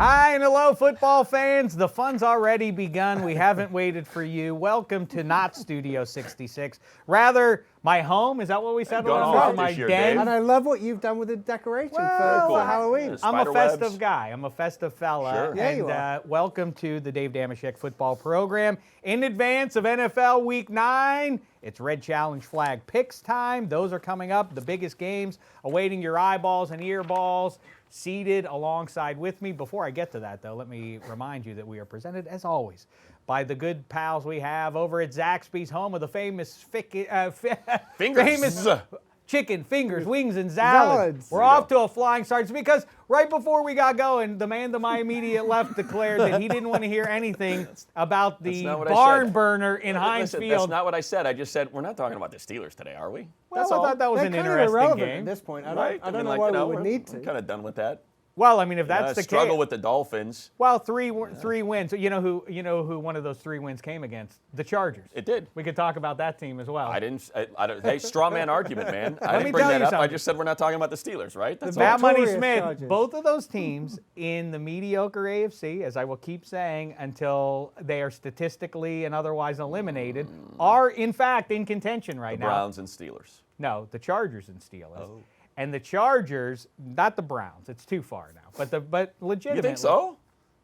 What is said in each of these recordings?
Hi and hello, football fans. The fun's already begun. We haven't waited for you. Welcome to not Studio 66. Rather, my home. Is that what we said? My den. And I love what you've done with the decoration for Halloween. I'm a festive guy. I'm a festive fella. Sure. Yeah, you are. Welcome to the Dave Dameshek football program. In advance of NFL Week 9, it's Red Challenge Flag Picks time. Those are coming up. The biggest games awaiting your eyeballs and earballs. Seated alongside with me. Before I get to that, though, let me remind you that we are presented, as always, by the good pals we have over at Zaxby's, home of the famous famous chicken, fingers, wings, and salads. We're off to a flying start. It's because right before we got going, the man to my immediate left declared that he didn't want to hear anything about the barn burner in Heinz Field. That's not what I said. I just said we're not talking about the Steelers today, are we? Well, I thought that was an interesting game. At this point, I don't know like, why we would need to. We're kind of done with that. Well, I mean, if that's the case, struggle with the Dolphins. Well, three wins. You know who one of those 3 wins came against? The Chargers. It did. We could talk about that team as well. I don't. Hey, straw man argument, man. I didn't bring that up. I just said we're not talking about the Steelers, right? That's Matt Money Chargers. Smith. Both of those teams in the mediocre AFC, as I will keep saying until they are statistically and otherwise eliminated, are in fact in contention right now. Browns and Steelers. No, the Chargers and Steelers. Oh. And the Chargers, not the Browns. It's too far now. But legitimately. You think so?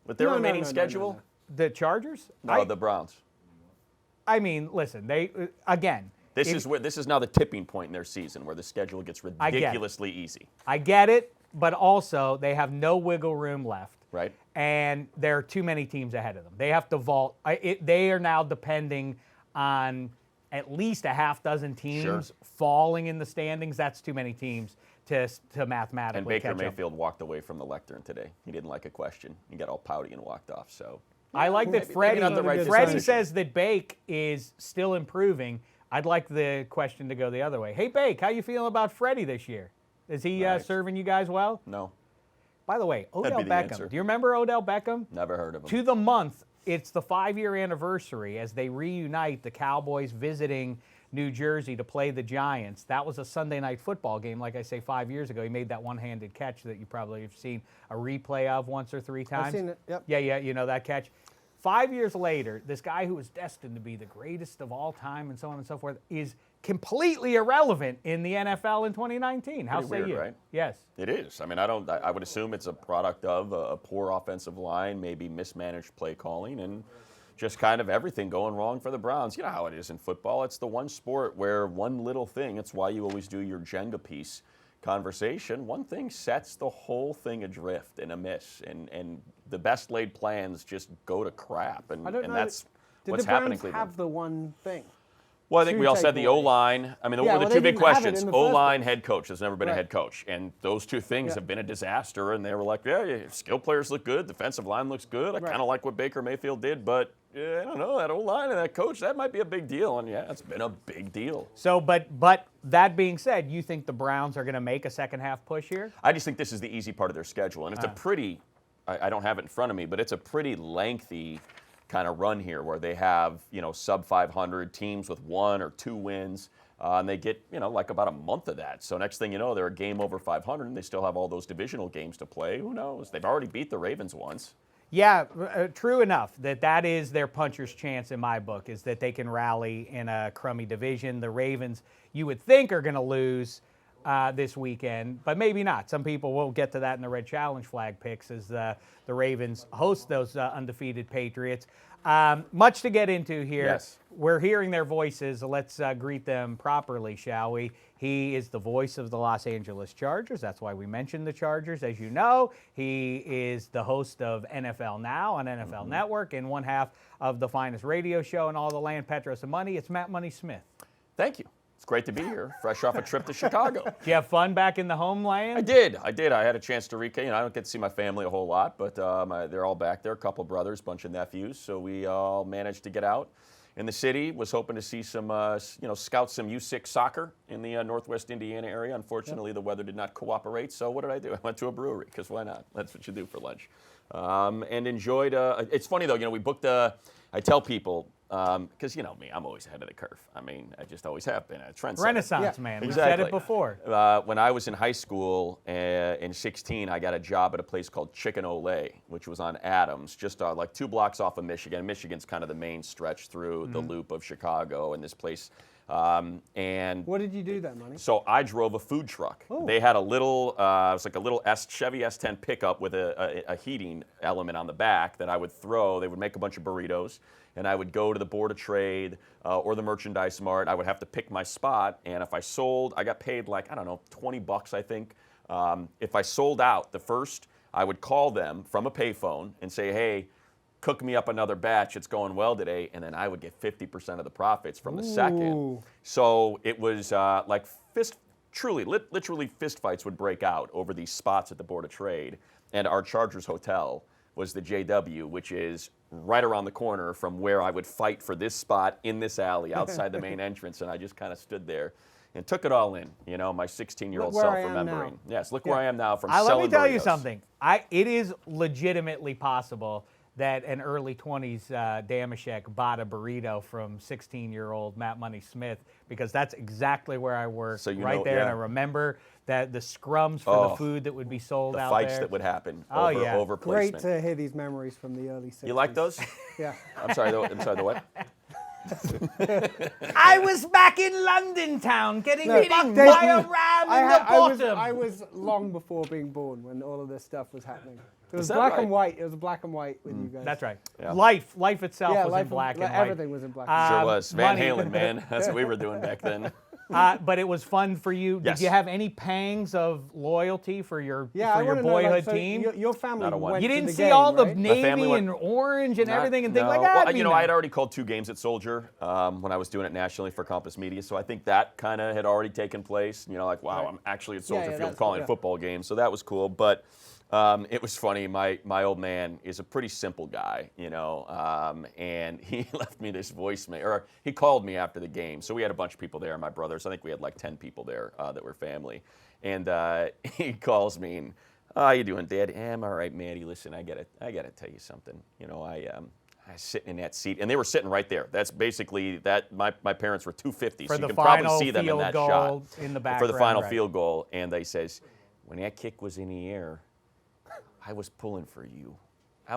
With their remaining schedule? No. The Chargers? No, the Browns. I mean, listen, they again. This is now the tipping point in their season where the schedule gets ridiculously easy. I get it, but also they have no wiggle room left. Right. And there are too many teams ahead of them. They have to vault. They are now depending on at least a half dozen teams falling in the standings. That's too many teams to mathematically And Baker catch up. Mayfield walked away from the lectern today. He didn't like a question. He got all pouty and walked off. So I like that maybe not the right Freddie decision. says that Bake is still improving. I'd like the question to go the other way. Hey, Bake, how you feeling about Freddie this year? Is he serving you guys well? No. By the way, Odell be the Beckham. answer. Do you remember Odell Beckham? Never heard of him. To the month, it's the 5-year anniversary as they reunite, the Cowboys visiting New Jersey to play the Giants. That was a Sunday night football game, like I say, 5 years ago. He made that one-handed catch that you probably have seen a replay of once or 3 times. I've seen it, yep. Yeah, you know that catch. 5 years later, this guy who was destined to be the greatest of all time and so on and so forth is completely irrelevant in the NFL in 2019. How Pretty say weird, you? right? Yes. It is. I mean, I would assume it's a product of a poor offensive line, maybe mismanaged play calling, and just kind of everything going wrong for the Browns. You know how it is in football. It's the one sport where one little thing, it's why you always do your Jenga piece conversation, one thing sets the whole thing adrift and amiss. And the best laid plans just go to crap. And that's what's happening. Did the Browns have the one thing? Well, I think we all said the O-line. I mean, the two big questions. O-line, head coach. There's never been a head coach. And those two things have been a disaster. And they were like, yeah, skill players look good. Defensive line looks good. I kind of like what Baker Mayfield did. But, I don't know, that O-line and that coach, that might be a big deal. And, it's been a big deal. So, but that being said, you think the Browns are going to make a second-half push here? I just think this is the easy part of their schedule. And it's a pretty, I don't have it in front of me, but it's a pretty lengthy kind of run here where they have, sub 500 teams with 1 or 2 wins, and they get, like about a month of that. So next thing you know, they're a game over 500, and they still have all those divisional games to play. Who knows? They've already beat the Ravens once. Yeah, true enough. That is their puncher's chance in my book, is that they can rally in a crummy division. The Ravens, you would think, are going to lose this weekend, but maybe not. Some people will get to that in the Red Challenge Flag picks as the Ravens host those undefeated Patriots. Much to get into here. Yes. We're hearing their voices. Let's greet them properly, shall we? He is the voice of the Los Angeles Chargers. That's why we mentioned the Chargers. As you know, he is the host of NFL Now on NFL Network and one half of the finest radio show in all the land, Petros and Money. It's Matt Money Smith. Thank you. It's great to be here, fresh off a trip to Chicago. Did you have fun back in the homeland? I did. I had a chance to recap. I don't get to see my family a whole lot, but they're all back there, a couple brothers, bunch of nephews. So we all managed to get out in the city. Was hoping to see some, scout some U6 soccer in the Northwest Indiana area. Unfortunately, the weather did not cooperate. So what did I do? I went to a brewery, because why not? That's what you do for lunch. And enjoyed. It's funny, though, we booked I tell people, because you know me, I'm always ahead of the curve. I mean, I just always have been a trendsetter. Renaissance man. Exactly. We've said it before. When I was in high school in 16, I got a job at a place called Chicken Ole, which was on Adams, just like 2 blocks off of Michigan. Michigan's kind of the main stretch through the loop of Chicago, and this place. And what did you do then, Money? So I drove a food truck. Oh. They had a little, it was like a little Chevy S10 pickup with a heating element on the back that I would throw. They would make a bunch of burritos, and I would go to the Board of Trade or the Merchandise Mart. I would have to pick my spot, and if I sold, I got paid like, I don't know, $20, I think. If I sold out the first, I would call them from a payphone and say, hey, cook me up another batch, it's going well today, and then I would get 50% of the profits from the second. So it was like literally fist fights would break out over these spots at the Board of Trade, and our Chargers hotel was the JW, which is right around the corner from where I would fight for this spot in this alley outside the main entrance, and I just kind of stood there and took it all in, you know, my 16-year-old self remembering. Yes, look where I am now from selling Let me tell you burritos. something. It is legitimately possible that an early 20s Dameshek bought a burrito from 16-year-old Matt Money Smith, because that's exactly where I worked, so right there. And I remember that the scrums for the food that would be sold out there. The fights that would happen over placement. Great to hear these memories from the early 60s. You like those? Yeah. I'm sorry, the what? I was back in London town getting eaten by a ram in the bottom. I was long before being born when all of this stuff was happening. It was that black right? and white. It was black and white with you guys. That's right. Yeah. Life itself was life in black and white. everything was in black and white. Sure was. Van Money. Halen, man. That's what we were doing back then. But it was fun for you. Yes. Did you have any pangs of loyalty for your I your wanna boyhood know, team? Your family Not a one. went You to didn't the see game, all the right? navy and orange and everything and things like No. that? Well, you know, I had already called 2 games at Soldier when I was doing it nationally for Compass Media, so I think that kind of had already taken place. You know, like, wow, I'm actually at Soldier Field calling a football game, so that was cool. But it was funny. My old man is a pretty simple guy, you know, and he left me this voicemail, or he called me after the game. So we had a bunch of people there, my brothers. I think we had like 10 people there that were family. And he calls me and, how you doing, Dad? I'm all right, Maddie. Listen, I gotta tell you something. You know, I was sitting in that seat, and they were sitting right there. That's basically that. My parents were 250, so you can probably see them in that shot in the background, for the final field goal. And they says, when that kick was in the air, I was pulling for you. I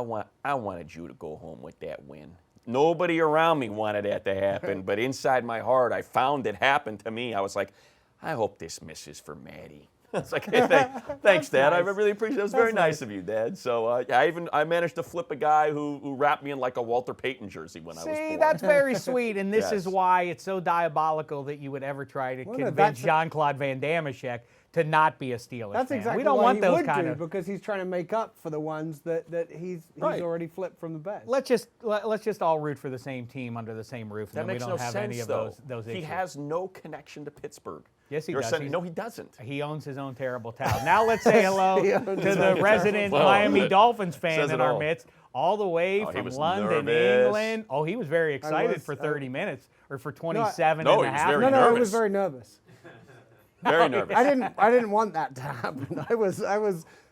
wanted you to go home with that win. Nobody around me wanted that to happen, but inside my heart, I found it happened to me. I was like, I hope this misses for Maddie. It's like, hey, thanks, Dad. Nice. I really appreciate it. It was very nice of you, Dad. So I managed to flip a guy who wrapped me in like a Walter Payton jersey when I was born. See, that's very sweet, and this is Yes. why it's so diabolical that you would ever try to Well, no, convince that's- Jean-Claude Van Dameshek to not be a Steelers That's fan. exactly We don't what want he those would kind do, of. because he's trying to make up for the ones that he's Right. already flipped from the Bears. Let's just all root for the same team under the same roof, and That then we makes don't no have sense, any of though. those He issues. has no connection to Pittsburgh. Yes, he You're does. saying, no, he doesn't. He owns his own terrible town. Now let's say hello He to owns his the own resident Well, Miami that Dolphins fan says in it our all. midst, all the way Oh, he from was London, nervous. England. Oh, he was very excited was- for 30 minutes, or for No, 27 No, and he a was half. very No, I nervous. was very nervous. Very nervous. I didn't want that to happen. I was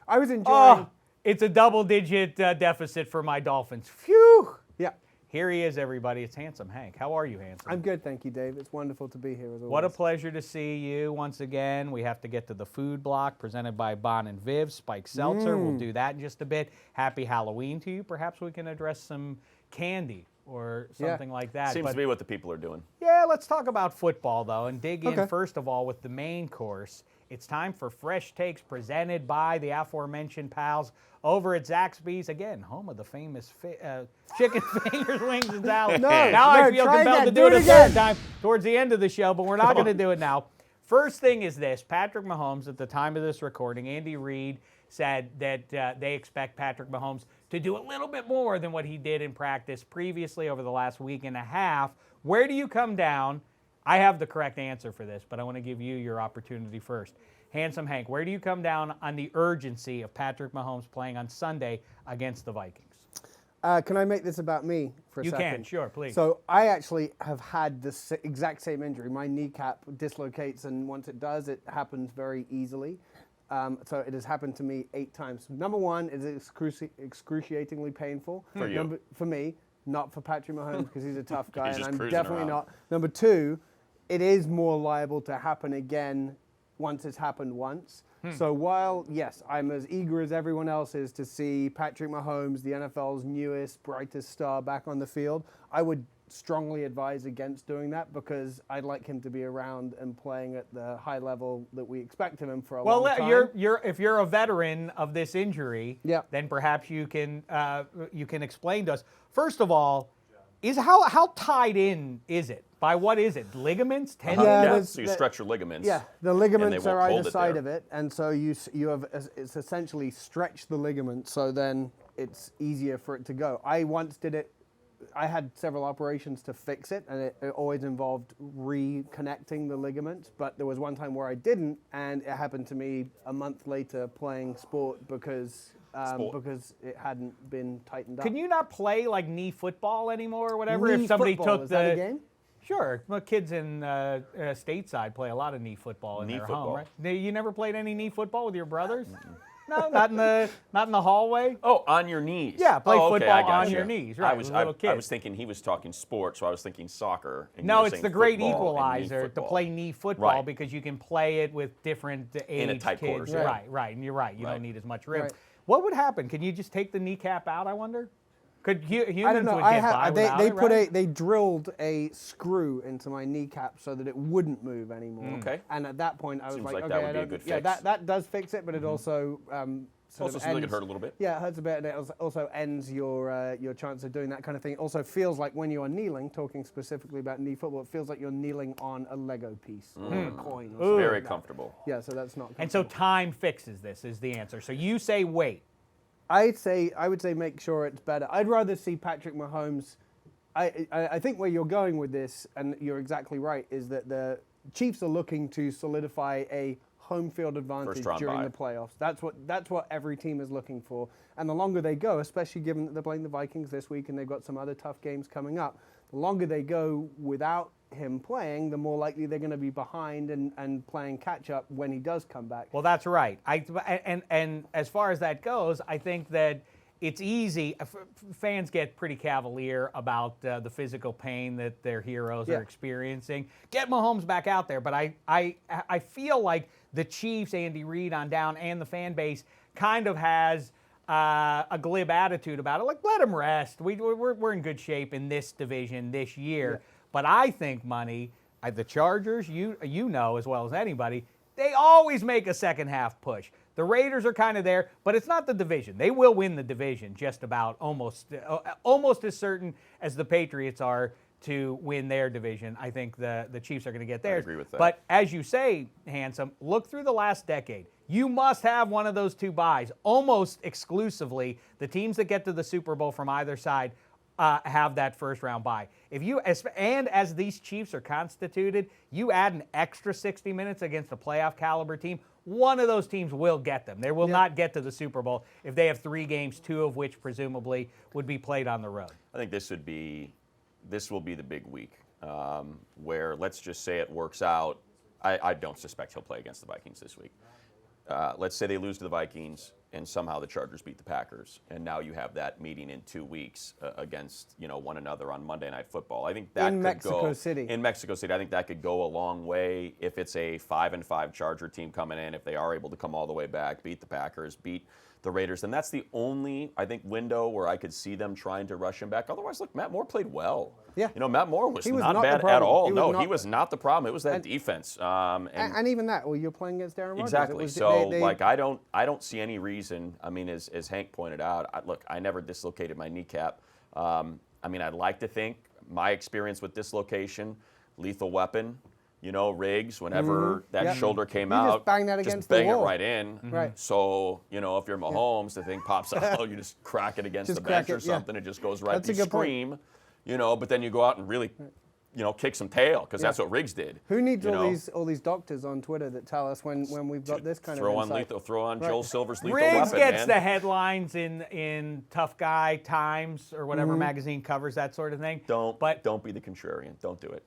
enjoying. Oh, it's a double-digit deficit for my Dolphins. Phew! Yeah, Here he is, everybody. It's Handsome Hank. How are you, Handsome? I'm good, thank you, Dave. It's wonderful to be here as always. What a pleasure to see you once again. We have to get to the food block presented by Bon and Viv, Spike Seltzer. We'll do that in just a bit. Happy Halloween to you. Perhaps we can address some candy or something like that. Seems But to be what the people are doing. yeah, let's talk about football, though, and dig in Okay. first of all with the main course. It's time for Fresh Takes presented by the aforementioned pals over at Zaxby's. Again, home of the famous chicken fingers, wings, and salad. No, now I no, feel try compelled again. to Do do it it a third again. time towards the end of the show, but we're not going to do it now. First thing is this. Patrick Mahomes, at the time of this recording, Andy Reid said that they expect Patrick Mahomes to do a little bit more than what he did in practice previously over the last week and a half. Where do you come down? I have the correct answer for this, but I want to give you your opportunity first. Handsome Hank, where do you come down on the urgency of Patrick Mahomes playing on Sunday against the Vikings? Can I make this about me for a You second? can, sure, please. So I actually have had the exact same injury. My kneecap dislocates, and once it does, it happens very easily. So it has happened to me 8 times. Number one, it is excruciatingly painful. For you. For me. not for Patrick Mahomes because he's a tough guy, He's and just I'm cruising definitely around. not. Number two, it is more liable to happen again once it's happened once. So while, yes, I'm as eager as everyone else is to see Patrick Mahomes, the NFL's newest, brightest star, back on the field, I would strongly advise against doing that because I'd like him to be around and playing at the high level that we expect of him for a long time. If you're a veteran of this injury, Yeah. then perhaps you can explain to us. First of all, is how tied in is it? By what is it? Ligaments, tendons? Yeah, So you stretch your ligaments. Yeah, the ligaments won't are hold either it side there. of it, and so you have it's essentially stretched the ligament, so then it's easier for it to go. I once did it. I had several operations to fix it, and it always involved reconnecting the ligaments. But there was one time where I didn't, and it happened to me a month later playing sport because it hadn't been tightened up. Can you not play like knee football anymore or whatever? Knee if somebody football, took is the that a game? Sure, my kids in stateside play a lot of knee football in Knee their football? home, right? You never played any knee football with your brothers? No, not in the hallway. Oh, on your knees. Yeah, play oh, okay, football I got on you. your knees, right, I with was, little I kids. was thinking he was talking sports, so I was thinking soccer. And you No, were it's saying the great football and knee equalizer to football. play knee football Right. because you can play it with different age a tight kids. quarters, yeah. Right, and you're right. You Right. don't need as much room. Right. What would happen? Can you just take the kneecap out, I wonder? Could humans I don't know. would get by without they it, put right? they drilled a screw into my kneecap so that it wouldn't move anymore. Okay. And at that point, I was Seems like, like okay, that would I be a don't. good Yeah, fix. that does fix it, but it also sort Also, of something ends. could hurt a little bit. Yeah, it hurts a bit, and it also ends your chance of doing that kind of thing. It also feels like when you are kneeling, talking specifically about knee football, it feels like you're kneeling on a Lego piece or a coin. Or something Very like that. comfortable. Yeah, so that's not. And so comfortable. time fixes this is the answer. So you say wait. I would say make sure it's better. I'd rather see Patrick Mahomes. I think where you're going with this, and you're exactly right, is that the Chiefs are looking to solidify a home field advantage First-round during bye. the playoffs. That's what every team is looking for. And the longer they go, especially given that they're playing the Vikings this week and they've got some other tough games coming up, the longer they go without him playing, the more likely they're going to be behind and playing catch up when he does come back. Well, that's right. And as far as that goes, I think that it's easy. Fans get pretty cavalier about the physical pain that their heroes are experiencing. Get Mahomes back out there, but I feel like the Chiefs, Andy Reid on down, and the fan base kind of has a glib attitude about it. Like, let him rest. We're in good shape in this division this year. Yeah. But I think, Money, the Chargers, you know as well as anybody, they always make a second half push. The Raiders are kind of there, but it's not the division. They will win the division just about almost as certain as the Patriots are to win their division. I think the Chiefs are going to get theirs. agree with that. But as you say, Handsome, look through the last decade. You must have one of those two buys. Almost exclusively, the teams that get to the Super Bowl from either side have that first round bye. As these Chiefs are constituted, you add an extra 60 minutes against a playoff caliber team, one of those teams will get them. They will not get to the Super Bowl if they have 3 games, 2 of which presumably would be played on the road. I think this will be the big week where, let's just say it works out. I don't suspect he'll play against the Vikings this week. Let's say they lose to the Vikings and somehow the Chargers beat the Packers, and now you have that meeting in 2 weeks against one another on Monday Night Football. I think that In could Mexico go City. in Mexico City. I think that could go a long way if it's a 5-5 Charger team coming in. If they are able to come all the way back, beat the Packers, beat the Raiders, then that's the only, I think, window where I could see them trying to rush him back. Otherwise, look, Matt Moore played well. Yeah. Matt Moore was He was not not the bad at problem. all. He was He was not the problem. It was that defense. And even that, well, you're playing against Aaron Rodgers. Exactly. It was- So, they- I don't see any reason. I mean, as Hank pointed out, I never dislocated my kneecap. I'd like to think my experience with dislocation, lethal weapon. Riggs, whenever that shoulder came You just out, bang that against the bang wall. it right in. Right. So, if you're Mahomes, the thing pops out, you just crack it against Just the bench crack or it, yeah. something. It just goes right. That's a You good point. scream, but then you go out and really, kick some tail because that's what Riggs did. Who needs you know? all these doctors on Twitter that tell us when we've got this kind Throw of on insight? lethal. Throw on Joel Silver's lethal Riggs weapon, gets man. the headlines in Tough Guy Times or whatever magazine covers that sort of thing. Don't be the contrarian. Don't do it.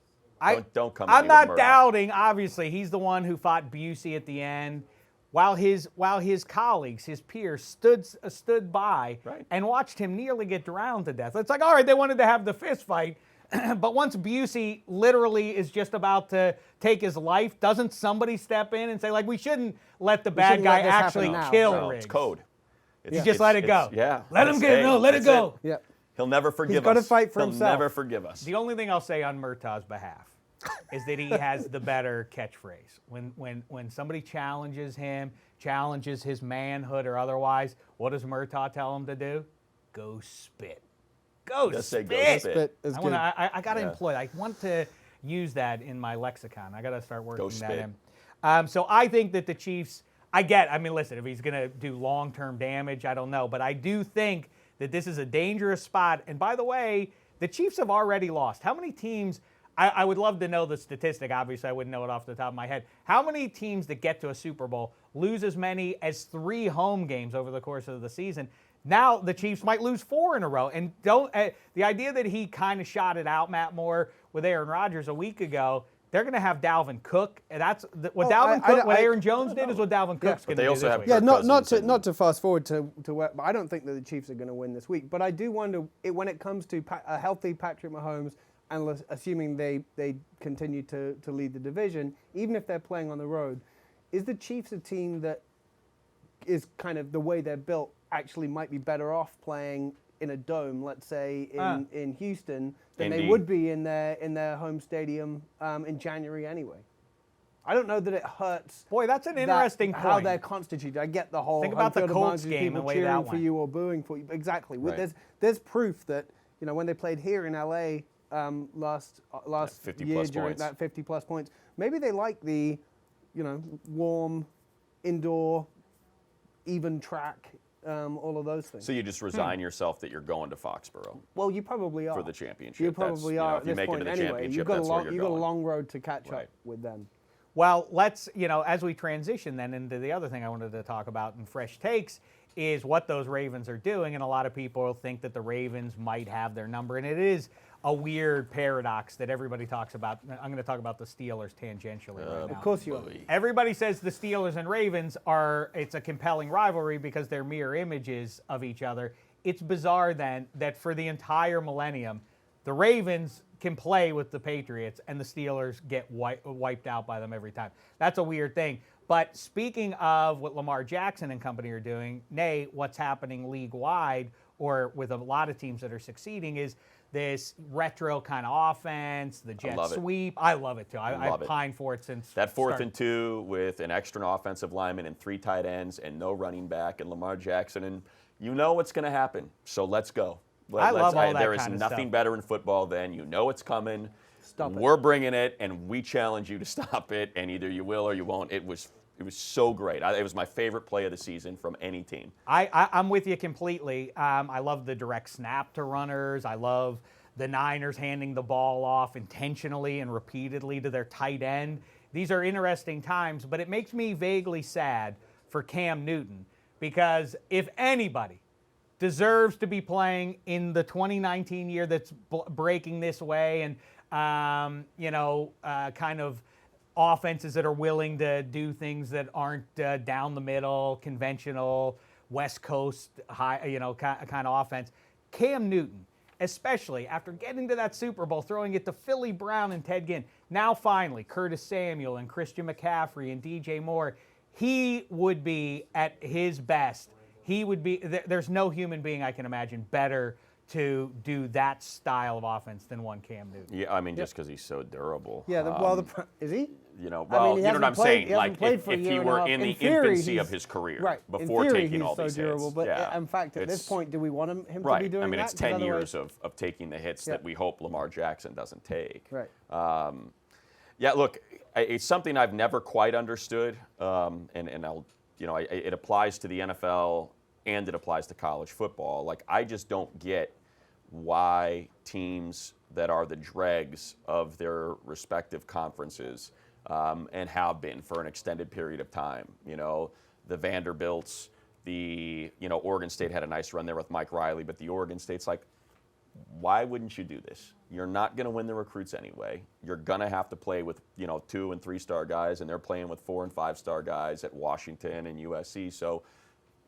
Don't come. I'm at me with not Murdoch. doubting. Obviously, he's the one who fought Busey at the end. while his colleagues, his peers stood by Right. and watched him nearly get drowned to death. It's like, all right, they wanted to have the fist fight, but once Busey literally is just about to take his life, doesn't somebody step in and say, like, we shouldn't let the bad shouldn't guy let this happen actually now. kill No, Riggs? it's code. You just let it go. Yeah. Let him get it. No, let it that's go. Yeah. He'll never forgive us. gotta fight for He'll himself. never forgive us. The only thing I'll say on Murtaugh's behalf is that he has the better catchphrase. When somebody challenges him, challenges his manhood or otherwise, what does Murtaugh tell him to do? Go spit. Go Just say spit. go spit. Is I good. got to Yeah. employ. I want to use that in my lexicon. I got to start working that spit. in. So I think that the Chiefs. I mean, listen, if he's going to do long-term damage, I don't know, but I do think that this is a dangerous spot. And by the way, the Chiefs have already lost. How many teams? I would love to know the statistic. Obviously, I wouldn't know it off the top of my head. How many teams that get to a Super Bowl lose as many as 3 home games over the course of the season? Now the Chiefs might lose 4 in a row. And the idea that he kind of shot it out, Matt Moore, with Aaron Rodgers a week ago, they're going to have Dalvin Cook. And that's what Aaron Jones did is what Dalvin Cook's going to they do also this have week. Yeah, Kirk not Cousins to fast forward to where, but I don't think that the Chiefs are going to win this week. But I do wonder when it comes to a healthy Patrick Mahomes, and assuming they continue to lead the division, even if they're playing on the road, is the Chiefs a team that is kind of the way they're built actually might be better off playing in a dome, let's say in Houston, than they Indeed. would be in their home stadium in January anyway? I don't know that it hurts. Boy, that's an interesting How point. they're constituted. I get the whole Think about home the field Colts advantage, game people and the way cheering that for went. you or booing for you. Exactly. Right. There's proof that when they played here in LA last 50 year plus during points. that 50 plus points, maybe they like the warm indoor even track, all of those things. So you just resign yourself that you're going to Foxborough Well, you probably are for the championship. You That's, probably you know, are if at you this make it point to the anyway. championship, You've got that's where you're you've got a going. long road to catch Right. up with them. Well, let's, as we transition then into the other thing I wanted to talk about in Fresh Takes is what those Ravens are doing. And a lot of people think that the Ravens might have their number. And it is a weird paradox that everybody talks about. I'm going to talk about the Steelers tangentially right now. Of course you are. Everybody says the Steelers and Ravens it's a compelling rivalry because they're mirror images of each other. It's bizarre then that for the entire millennium, the Ravens can play with the Patriots and the Steelers get wiped out by them every time. That's a weird thing. But speaking of what Lamar Jackson and company are doing, nay, what's happening league-wide or with a lot of teams that are succeeding is this retro kind of offense, the jet love it. sweep. I love it, too. I've love it. pined for it since That 4th start. and 2 with an extra offensive lineman and 3 tight ends and no running back and Lamar Jackson, and you know what's going to happen. So let's go. I love all that There is kind of nothing stuff. better in football than you know it's coming. Stop it. We're bringing it, and we challenge you to stop it, and either you will or you won't. It was so great. It was my favorite play of the season from any team. I'm with you completely. I love the direct snap to runners. I love the Niners handing the ball off intentionally and repeatedly to their tight end. These are interesting times, but it makes me vaguely sad for Cam Newton because if anybody deserves to be playing in the 2019 year that's breaking this way and, kind of offenses that are willing to do things that aren't down the middle, conventional, West Coast, high, kind of offense. Cam Newton, especially after getting to that Super Bowl, throwing it to Philly Brown and Ted Ginn. Now finally, Curtis Samuel and Christian McCaffrey and DJ Moore. He would be at his best. He would be, there's no human being I can imagine better to do that style of offense than one Cam Newton. Yeah, I mean, just because he's so durable. Yeah, is he? You know, I mean, well, he you know what I'm hasn't played- saying? he Like, hasn't played if for a he year and a were half. in the In theory, infancy he's- of his career, Right. before in theory, taking he's all so these durable, hits. but Yeah. in fact, at this It's- point, do we want him to right. be doing I mean, that? it's 'Cause 10 otherwise- years of taking the hits Yeah. that we hope Lamar Jackson doesn't take. Right. Yeah, look, it's something I've never quite understood, and I'll, it applies to the NFL and it applies to college football. Like, I just don't get why teams that are the dregs of their respective conferences and have been for an extended period of time, the Vanderbilts, Oregon State had a nice run there with Mike Riley, but the Oregon State's like, why wouldn't you do this? You're not going to win the recruits anyway. You're going to have to play with 2 and 3 star guys, and they're playing with 4 and 5 star guys at Washington and USC. So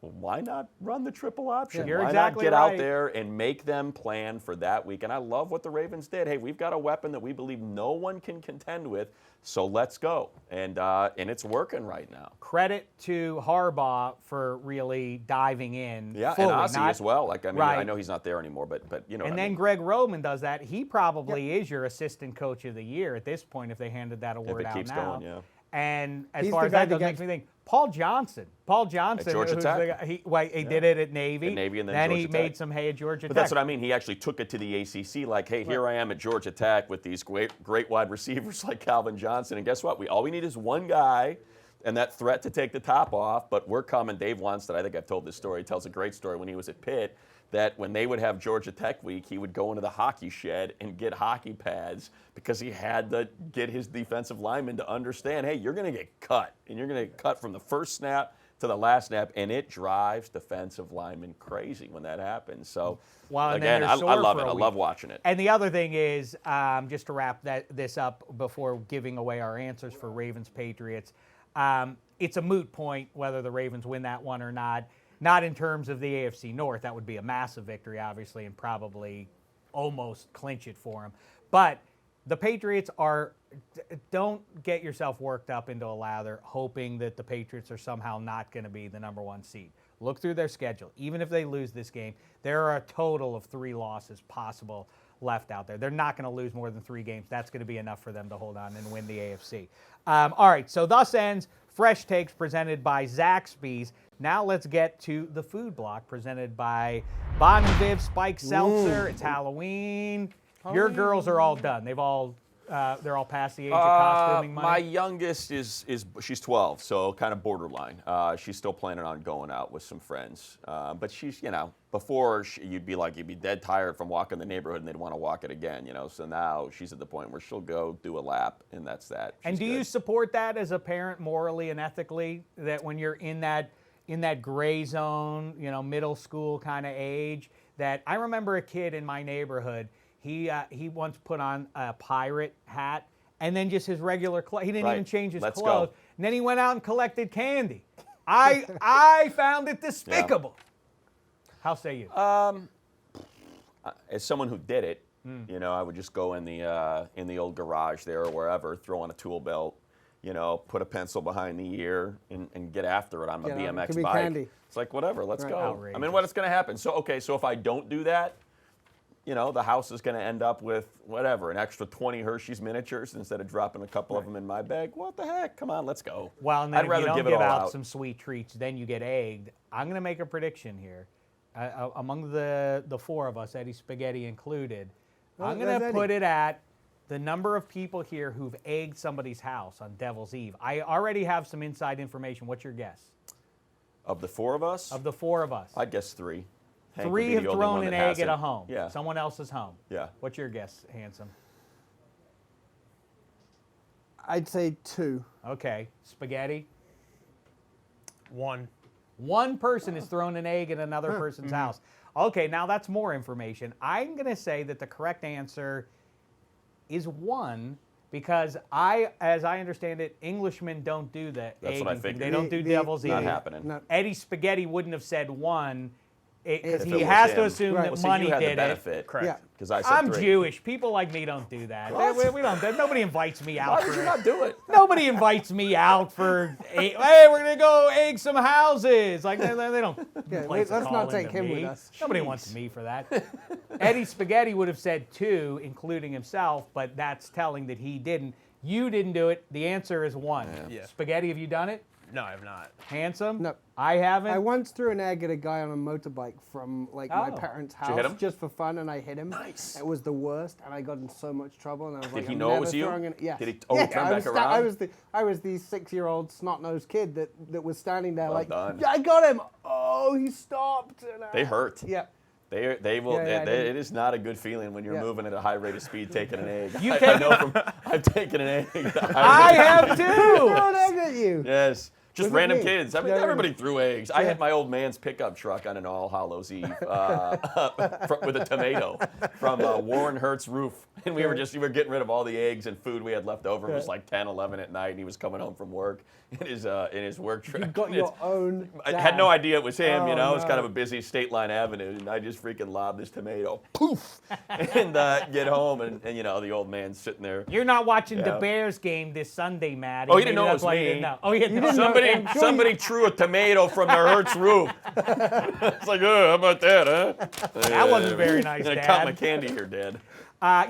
why not run the triple option? You're why exactly not get right. out there and make them plan for that week? And I love what the Ravens did. Hey, we've got a weapon that we believe no one can contend with, so let's go. And it's working right now. Credit to Harbaugh for really diving in. Yeah, fully, and Ozzie as well. Like, I mean, Right. I know he's not there anymore, but you know. And what I then mean. Greg Roman does that. He probably is your assistant coach of the year at this point if they handed that award it out keeps now. going, yeah. And as He's far the as guy that that goes, makes me think, Paul Johnson, At Georgia who's Tech. the guy, he did it at Navy. At Navy and then he Georgia made Tech. some hay at Georgia But Tech. that's what I mean. He actually took it to the ACC. Like, hey, here I am at Georgia Tech with these great wide receivers like Calvin Johnson, and guess what? All we need is one guy, and that threat to take the top off. But we're coming. Dave Wannstedt, I think I've told this story. He tells a great story when he was at Pitt. That when they would have Georgia Tech week, he would go into the hockey shed and get hockey pads because he had to get his defensive linemen to understand, hey, you're going to get cut, and you're going to get cut from the first snap to the last snap, and it drives defensive linemen crazy when that happens. So, Well, and then again, you're I sore love for it. a I week. love watching it. And the other thing is, just to wrap this up before giving away our answers for Ravens Patriots, it's a moot point whether the Ravens win that one or not. Not in terms of the AFC North. That would be a massive victory, obviously, and probably almost clinch it for them. But the Patriots don't get yourself worked up into a lather hoping that the Patriots are somehow not going to be the number 1 seed. Look through their schedule. Even if they lose this game, there are a total of 3 losses possible left out there. They're not going to lose more than 3 games. That's going to be enough for them to hold on and win the AFC. All right, so thus ends Fresh Takes presented by Zaxby's. Now let's get to the food block presented by Bon and Viv Spike Seltzer. It's Halloween. Your girls are all done. They're all past the age of costuming money. My youngest she's 12, so kind of borderline. She's still planning on going out with some friends, but she's before you'd be dead tired from walking the neighborhood and they'd want to walk it again, So now she's at the point where she'll go do a lap and that's that. And do good. you support that as a parent morally and ethically, that when you're in that gray zone, middle school kind of age, that I remember a kid in my neighborhood, he once put on a pirate hat and then just his regular clothes. He didn't even change his Let's clothes. go. And then he went out and collected candy. I found it despicable. How say you? As someone who did it, I would just go in the old garage there or wherever, throw on a tool belt, put a pencil behind the ear and get after it on my BMX give me bike. candy. It's like, whatever, let's go. Outrageous. I mean, what's going to happen? So if I don't do that, the house is going to end up with whatever, an extra 20 Hershey's miniatures instead of dropping a couple of them in my bag. What the heck? Come on, let's go. Well, and then I'd if rather you don't give it give all out out. some sweet treats, then you get egged. I'm going to make a prediction here. Among the 4 of us, Eddie Spaghetti included, I'm going to put it at the number of people here who've egged somebody's house on Devil's Eve. I already have some inside information. What's your guess? Of the 4 of us? Of the 4 of us. I'd guess 3. Hank would 3 be have the only thrown one an that egg at a hasn't. home. Yeah. Someone else's home. Yeah. What's your guess, Handsome? I'd say 2. Okay. Spaghetti? 1. One person has thrown an egg at another person's house. Okay, now that's more information. I'm going to say that the correct answer is 1 because as I understand it, Englishmen don't do the That's what I egging thing. figured. They don't do Devil's Eve. Not happening. No. Eddie Spaghetti wouldn't have said 1 because If he it was has to him. assume Right. that Well, see, money you had did the it. benefit. Correct. Yeah. Because I said I'm 3. Jewish. People like me don't do that. We don't. Nobody invites me out Why for would you it. not do it? Nobody invites me out for, hey, we're going to go egg some houses. Like, they don't Yeah, place a let's call not take into him me. with us. Nobody wants me for that. Eddie Spaghetti would have said 2, including himself, but that's telling that he didn't. You didn't do it. The answer is 1. Yeah. Spaghetti, have you done it? No, I have not. Handsome? No. I haven't. I once threw an egg at a guy on a motorbike from my Oh. parents' you hit house him? just for fun, and I hit him. Nice. It was the worst, and I got in so much trouble. And I was Did like, he I'm know it never was you? throwing an- Yes. Did he Yeah, turn I back was around? I was the 6-year-old snot-nosed kid that was standing there Well like, done. yeah, I got him. Oh, he stopped. And They hurt. Yeah. They will. Yeah, I didn't- It is not a good feeling when you're Yeah. moving at a high rate of speed, taking an egg. You I can- know I've taken an egg. I have too. Throw an egg at you. Yes. Just Was it random me? kids. I mean, Yeah, everybody threw eggs. I Yeah. had my old man's pickup truck on an All Hallows Eve with a tomato from Warren Hurt's roof. And we were getting rid of all the eggs and food we had left over. It was like 10, 11 at night, and he was coming home from work in his work truck. You got your own I dad. had no idea it was him, Oh, It was no. kind of a busy State Line Avenue, and I just freaking lobbed this tomato. Poof! And get home, and the old man's sitting there. You're not watching the Yeah. Bears game this Sunday, Matt. Oh, he didn't know it That's was why me. you didn't know. Oh, you didn't know. Somebody threw a tomato from their Hertz roof. It's like, oh, how about that, huh? That wasn't very nice, I Dad. caught my candy here, Dad.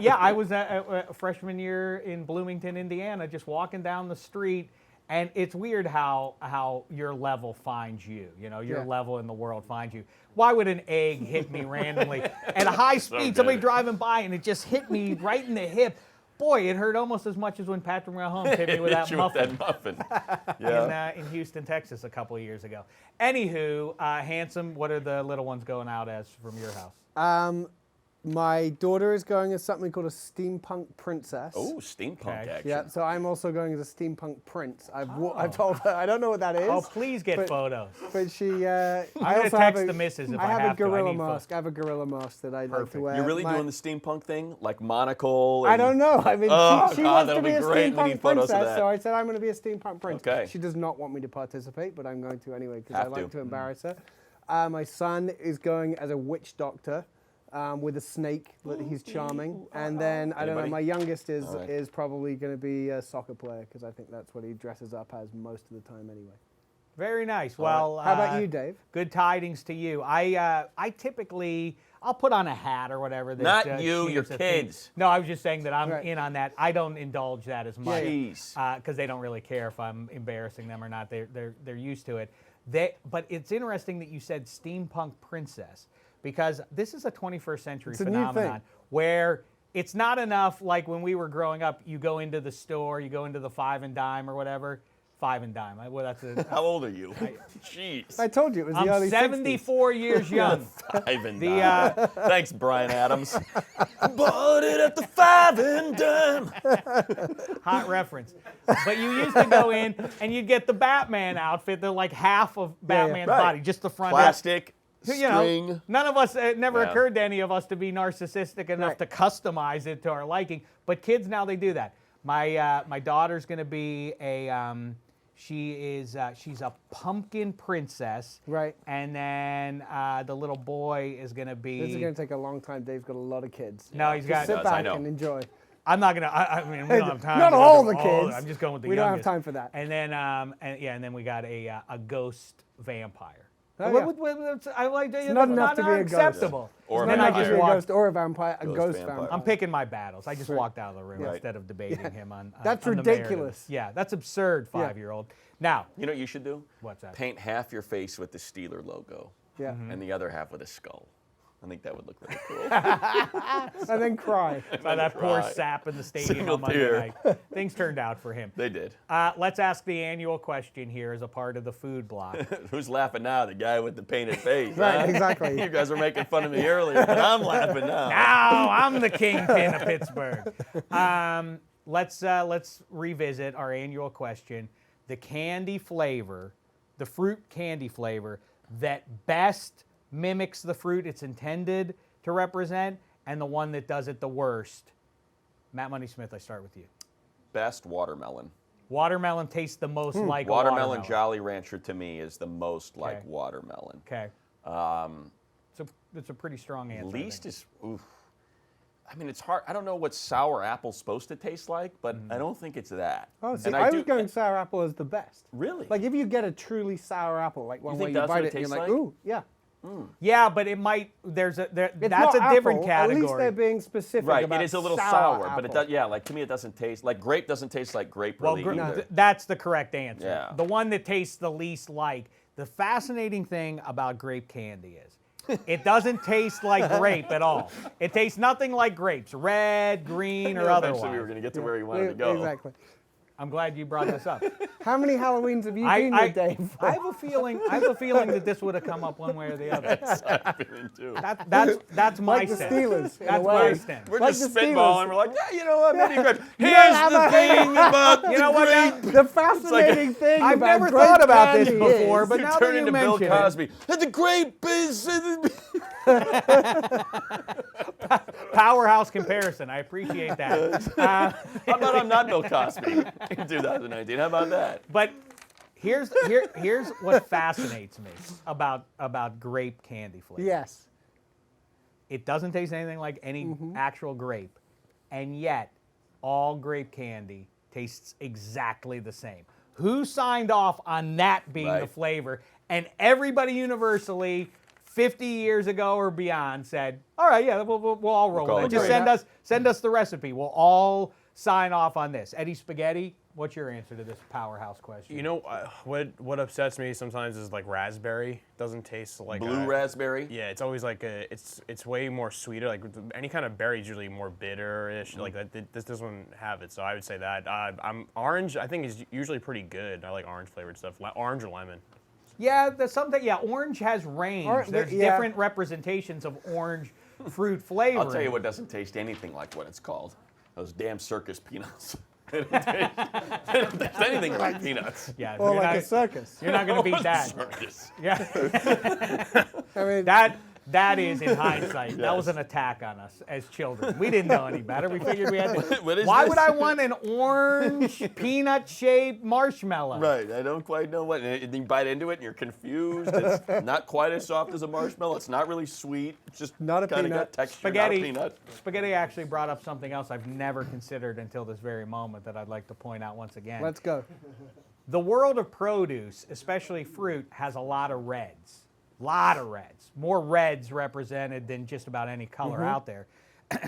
Yeah, I was a freshman year in Bloomington, Indiana, just walking down the street, and it's weird how your level finds you. Your Yeah. level in the world finds you. Why would an egg hit me randomly at a high speed? good. Somebody driving by, and it just hit me right in the hip. Boy, it hurt almost as much as when Patrick Mahomes hit me with that Hit you with muffin. that muffin. Yeah. In Houston, Texas, a couple of years ago. Anywho, Handsome, what are the little ones going out as from your house? My daughter is going as something called a steampunk princess. Oh, steampunk Okay. action. Yeah, so I'm also going as a steampunk prince. I've told her, I don't know what that is. Oh, please get but- photos. But she, I gonna also text have the missus if I I have have a to. I gorilla need mask. I have a gorilla mask that I like to Perfect. wear. You're really My- doing the steampunk thing? Like monocle? I and- don't know. I mean, Oh, she God, wants that'll to be be a great. We steampunk need photos of princess, that. so I said I'm going to be a steampunk prince. Okay. She does not want me to participate, but I'm going to anyway because I Have like to. to embarrass her. My son is going as a witch doctor. With a snake that he's charming, and then I don't know. Anybody? My youngest is All right. is probably going to be a soccer player because I think that's what he dresses up as most of the time anyway. Very nice. Well, How about you, Dave? Good tidings to you. I typically I'll put on a hat or whatever. That, Not you, your cheers a theme. kids. No, I was just saying that I'm Right. in on that. I don't indulge that as much Jeez. because they don't really care if I'm embarrassing them or not. They're used to it. But it's interesting that you said steampunk princess because this is a 21st century It's a new phenomenon thing. where it's not enough like when we were growing up. You go into the store, you go into the Five and Dime or whatever. Five and Dime. Well, that's a. How old are you? Jeez. I told you it was the I'm early 74 years young. Five and The, dime. Thanks, Brian Adams. Bought it at the Five and Dime. Hot reference. But you used to go in and you'd get the Batman outfit. They're like half of Batman's Right. body, just the front. Plastic, You know, string. none of us, it never Yeah. occurred to any of us to be narcissistic enough Right. to customize it to our liking. But kids now they do that. My daughter's going to be she's a pumpkin princess. Right. And then the little boy is going to be. This is going to take a long time. Dave's got a lot of kids. No, he's got. Just sit does, I back know. and enjoy. I'm not gonna. I mean, we don't have time. Not to go all through the kids. I'm just going with the We don't have youngest. time for that. And then, and then we got a ghost vampire. Oh, yeah. I like it's not enough to be a ghost. acceptable. Or a then I vampire. just Be a walked. ghost or a vampire, a Ghost ghost vampire. vampire. I'm picking my battles. I just Right. walked out of the room Right. instead of debating him on. That's on the merits. ridiculous. Yeah, that's absurd. 5-year-old. Now, You know what you should do? what's that? Paint half your face with the Steeler logo Yeah. Mm-hmm. and the other half with a skull. I think that would look really cool. And then cry. By that poor Cry. sap in the stadium Single on Monday tear. night. Things turned out for him. They did. Let's ask the annual question here as a part of the food block. Who's laughing now? The guy with the painted face. Right, huh? exactly. You guys were making fun of me earlier, but I'm laughing now. Now I'm the kingpin of Pittsburgh. Let's revisit our annual question: the candy flavor, the fruit candy flavor that best mimics the fruit it's intended to represent, and the one that does it the worst. Matt Money Smith, I start with you. Best watermelon. Watermelon tastes the most like Watermelon a watermelon. Jolly Rancher to me is the most like Okay. watermelon. Okay. So it's a pretty strong answer. I Least think. is, oof. I mean, it's hard. I don't know what sour apple's supposed to taste like, but I don't think it's that. Oh, see, And I do- was going sour apple as the best. Really? Like if you get a truly sour apple, like one You where think you that's bite what it it and you're tastes like, like? ooh, yeah. Yeah, but it might. That's It's a not different apple. category. At least they're being specific Right, about it is a little sour, sour, but it apple. does. Yeah, like to me, it doesn't taste like grape. Doesn't taste like grape Well, really either. that's the correct answer. Yeah. The one that tastes the least like. The fascinating thing about grape candy is it doesn't taste like grape at all. It tastes nothing like grapes, red, green, or Eventually, otherwise. we were going to get to where you wanted to go. Exactly. I'm glad you brought this up. How many Halloweens have you been with, Dave? I have a feeling that this would have come up one way or the other. Feeling too. That's my Like the stance. Steelers, in a That's way. my stance. We're like just the spitballing. Steelers. We're like, yeah, you know what? Maybe good. You Here's don't the have a- thing about You know what? Now, The fascinating thing I've about never grape thought about this candy before, is- but you now turn that you into Bill mention it, Cosby. The grape is. powerhouse comparison. I appreciate that. How about I'm not Bill Cosby in 2019? How about that? But here's what fascinates me about grape candy flavor. Yes. It doesn't taste anything like any actual grape, and yet all grape candy tastes exactly the same. Who signed off on that being the Right. flavor? And everybody universally, 50 years ago or beyond, said, "All right, yeah, we'll all roll call with it. it Just grape." send us the recipe. We'll all sign off on this." Eddie Spaghetti, what's your answer to this powerhouse question? You know what upsets me sometimes is like raspberry doesn't taste like Blue raspberry. Yeah, it's always like it's way more sweeter. Like any kind of berry is usually more bitter-ish. Like that, this doesn't have it. So I would say that. I'm orange. I think is usually pretty good. I like orange flavored stuff. Orange or lemon. Yeah, there's something. Yeah, orange has range. There's yeah. different representations of orange fruit flavor. I'll tell you what doesn't taste anything like what it's called. Those damn circus peanuts. They don't taste anything like peanuts. Yeah, Or you're like not, a circus. you're not going to beat that. Circus. Yeah, I mean, that is in hindsight. That was Yes. an attack on us as children. We didn't know any better. We figured we had to. What is Why this? would I want an orange peanut-shaped marshmallow? Right, I don't quite know what. And you bite into it and you're confused. It's not quite as soft as a marshmallow. It's not really sweet. It's just Not a kind of peanut. got texture, Spaghetti. not a peanut. Spaghetti actually brought up something else I've never considered until this very moment that I'd like to point out once again. let's go. The world of produce, especially fruit, has a lot of reds. Lot of reds. More reds represented than just about any color out there.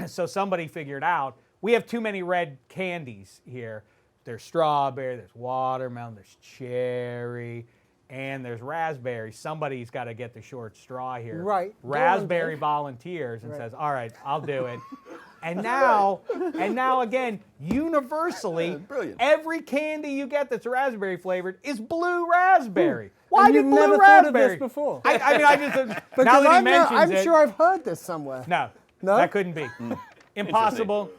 So somebody figured out we have too many red candies here. There's strawberry, there's watermelon, there's cherry, and there's raspberry. Somebody's got to get the short straw here. Right. Go on, Raspberry Dave. volunteers and says, "All right, I'll do it." And now again, universally, Brilliant. every candy you get that's raspberry flavored is blue raspberry. Why And do you've blue never raspberry? thought of this before. I mean, I just now Because that he mentions I'm it, sure I've heard this somewhere. no, No? that couldn't be. Impossible.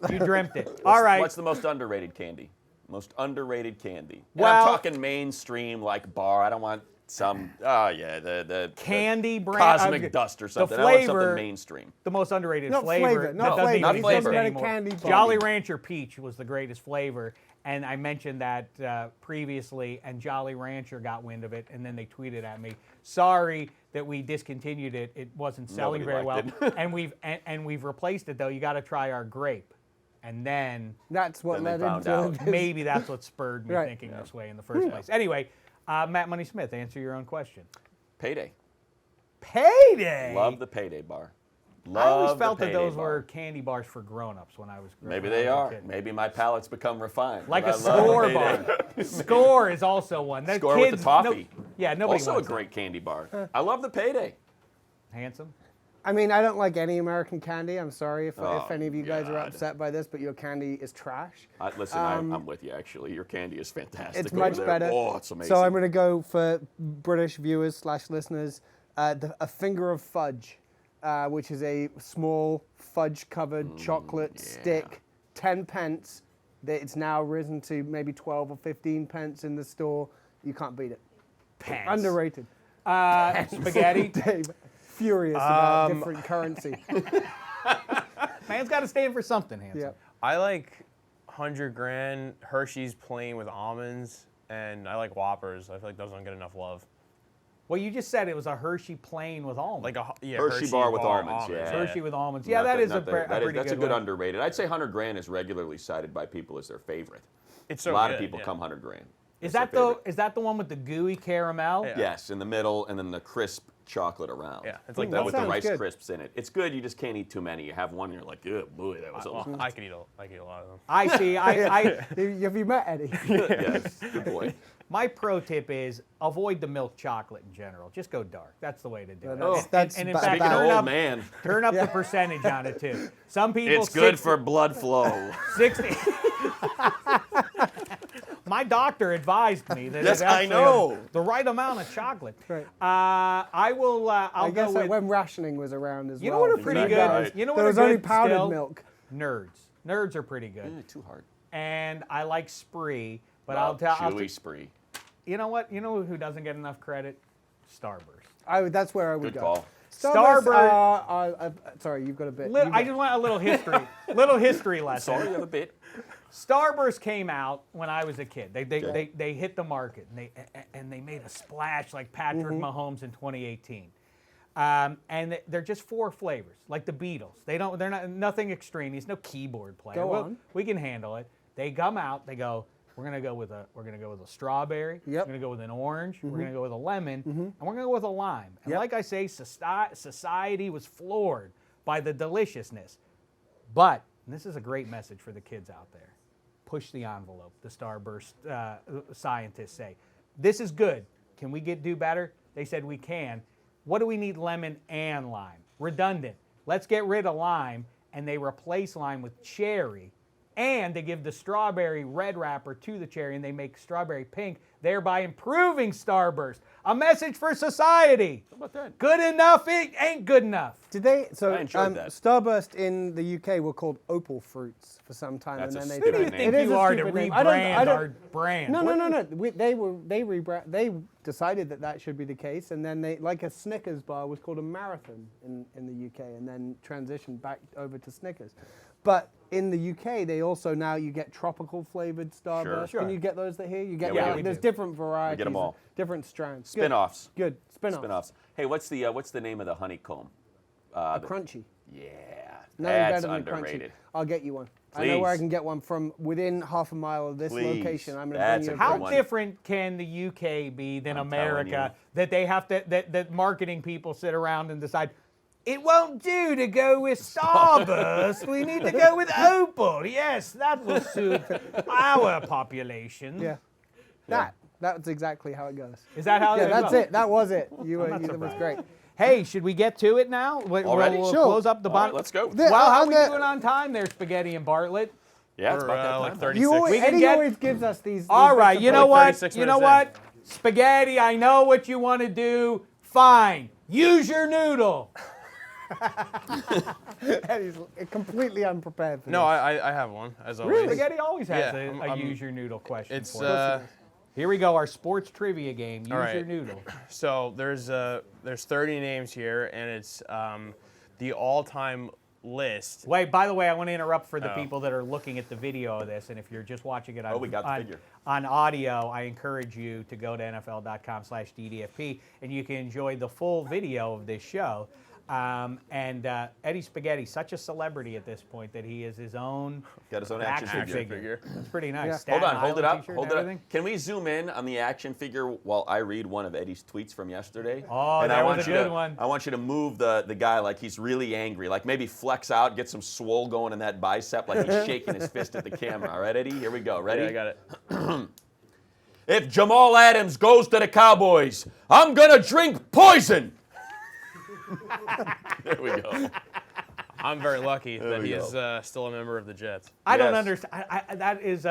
You dreamt it. All right. What's the most underrated candy? Most underrated candy. And Well- I'm talking mainstream, like bar. I don't want some. Oh yeah, the Candy brand. cosmic dust or something. The I want flavor. something mainstream. The most underrated Not flavor. flavor, that not doesn't flavor. even Not exist flavor. anymore. Candy bar. Jolly Rancher Peach was the greatest flavor, and I mentioned that previously, and Jolly Rancher got wind of it, and then they tweeted at me, "Sorry that we discontinued it. It wasn't selling Nobody very well, liked and we've replaced it though. You got to try our grape." And then That's what Then they led found into out. this. maybe that's what spurred me Right. thinking this way in the first place. Anyway, Matt Money Smith, answer your own question. Payday. Payday. Love the payday bar. I always Love the felt that Payday those bar. were candy bars for grown-ups when I was growing up. Maybe they as a are. kid. Maybe my palate's become refined. Like but a I love Score Payday. bar. Score is also one. That Score with the kids, toffee. Yeah, nobody Also a wants great candy bar. I love the payday. that. Handsome. I mean, I don't like any American candy. I'm sorry if Oh, any of you guys are God. upset by this, but your candy is trash. Listen, I'm with you, actually. Your candy is fantastic. It's over much there. better. Oh, it's amazing. So I'm going to go for British viewers / listeners, a finger of fudge, which is a small fudge-covered chocolate stick, 10 pence. It's now risen to maybe 12 or 15 pence in the store. You can't beat it. Pants. Underrated. Spaghetti. Dave, furious about different currency. Man's got to stand for something, Handsome. Yeah. I like 100 grand Hershey's plain with almonds, and I like Whoppers. I feel like those don't get enough love. Well, you just said it was a Hershey plain with almonds. Like Hershey bar with almonds, yeah. Hershey with almonds. Yeah, Not that the- is not the- a pretty That's good a good one. underrated. I'd say 100 grand is regularly cited by people as their favorite. It's so a lot of good, people yeah. come 100 grand. Is That's that their the favorite. one with the gooey caramel? Yeah. Yes, in the middle, and then the crisp chocolate around. Yeah, it's like that that with the sounds Rice good. Crisps in it. It's good. You just can't eat too many. You have one, and you're like, oh boy, that was a lot. Well, I could eat a lot of them. I see. Have you met Eddie? Yes, good boy. My pro tip is avoid the milk chocolate in general. Just go dark. That's the way to do it. That's- And- that's and in ba- fact, bad. Speaking of turn old up, man, turn up the percentage on it too. Some people it's good 60 for blood flow. 60. My doctor advised me that Yes, it's I actually know. the right amount of chocolate. Right. I will. I I'll guess go that with. when rationing was around as You well. know what are for pretty you good? Exactly guys, right. You know what there are was good only powdered still? milk. Nerds. Nerds are pretty good. Too hard. And I like Spree, but Love I'll Chewy Spree. you know what? You know who doesn't get enough credit? Starburst. That's where I would Good go. call. Starburst. Sorry, you've got a bit. I just want a little history. Little history lesson. Sorry, you have a bit. Starburst came out when I was a kid. They hit the market and they made a splash like Patrick Mahomes in 2018. And they're just 4 flavors, like the Beatles. They're not nothing extreme. There's no keyboard player. Go Well, on. we can handle it. They come out. They go. We're gonna go with a strawberry. Yep. We're gonna go with an orange. We're gonna go with a lemon, and we're gonna go with a lime. And Yep. like I say, society was floored by the deliciousness. But and this is a great message for the kids out there. Push the envelope. The Starburst scientists say, this is good. Can we do better? They said we can. What do we need? Lemon and lime. Redundant. Let's get rid of lime, and they replace lime with cherry. And they give the strawberry red wrapper to the cherry, and they make strawberry pink, thereby improving Starburst. A message for society. How about that? Good enough, it ain't good enough. Did they? So I enjoyed that. Starburst in the UK were called opal fruits for some time, That's and a then they. stupid Who do you name. think It is you a are to stupid name. rebrand our brand? No. They decided that should be the case, and then they, like a Snickers bar was called a Marathon in the UK, and then transitioned back over to Snickers. But in the UK, they also now you get tropical flavored Starburst. Sure. Can you get those that here? You get Yeah, we there's do. different varieties. them all. Different strands. Good. Spin-offs. Good. Spin-offs. Spin-offs. Hey, what's the name of the honeycomb? Crunchy. Yeah, Nothing that's better than underrated. crunchy. I'll get you one. I know where I Please. can get one from within half a mile of this Please. location. I'm going to That's bring a you How good one. different can the UK be than I'm telling America you. that they have to that marketing people sit around and decide it won't do to go with Starburst. We need to go with Opal. Yes, that will suit our population. Yeah. That's exactly how it goes. Is that how? Yeah, it that's goes? it. That was it. That was surprised. great. Hey, should we get to it now? Already? We'll Sure. close up the All right, bottom. let's go. The- Well, how on we the- doing on time there, Spaghetti and Bartlett? Yeah, it's Or, about that like time. 36. You always, We can Eddie get- always gives us these. All right, bits you of know paper. what? 36 You know minutes what? Spaghetti, I know what you want to do. Fine. Use your noodle. Eddie's completely unprepared for No, this. I have one, as always. Spaghetti always has Yeah, a I'm- use your noodle question It's for us. Here we go, our sports trivia game. Use All right. your noodle. So there's 30 names here, and it's the all-time list. Wait, by the way, I want to interrupt for the Oh. people that are looking at the video of this, and if you're just watching it on, we got the figure. on audio, I encourage you to go to NFL.com/DDFP, and you can enjoy the full video of this show. Eddie Spaghetti, such a celebrity at this point that he is his own Got his own action figure. That's pretty nice. Yeah. Staten Hold on, hold it Island up, t-shirt hold and it up. everything. Can we zoom in on the action figure while I read one of Eddie's tweets from yesterday? Oh, and that I was want a you good to, one. I want you to move the guy like he's really angry, like maybe flex out, get some swole going in that bicep, like he's shaking his fist at the camera. All right, Eddie, here we go. Ready? Yeah, I got it. If Jamal Adams goes to the Cowboys, I'm gonna drink poison. There we go. I'm very lucky that we he go. is still a member of the Jets. I don't Yes. understand. That is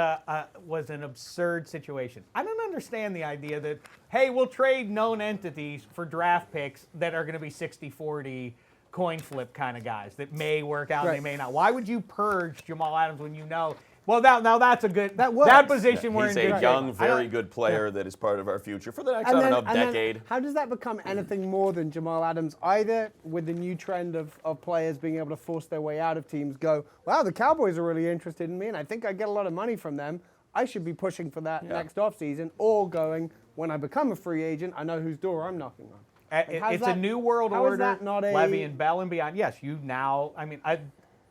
was an absurd situation. I don't understand the idea that, hey, we'll trade known entities for draft picks that are going to be 60-40 coin flip kind of guys that may work out and Right. they may not. Why would you purge Jamal Adams when you know? Well, now that's a good That works. that position we're He's in. a good young, shape. I don't- very good player that is part of our future for the next, And I then- don't know, and then decade. how does that become anything more than Jamal Adams? Either with the new trend of players being able to force their way out of teams, go, wow, the Cowboys are really interested in me, and I think I get a lot of money from them. I should be pushing for that next offseason, or going, when I become a free agent, I know whose door I'm knocking on. how's It's a that- new world how is order. that not a- Levy and Bell and beyond. Yes, you now. I mean,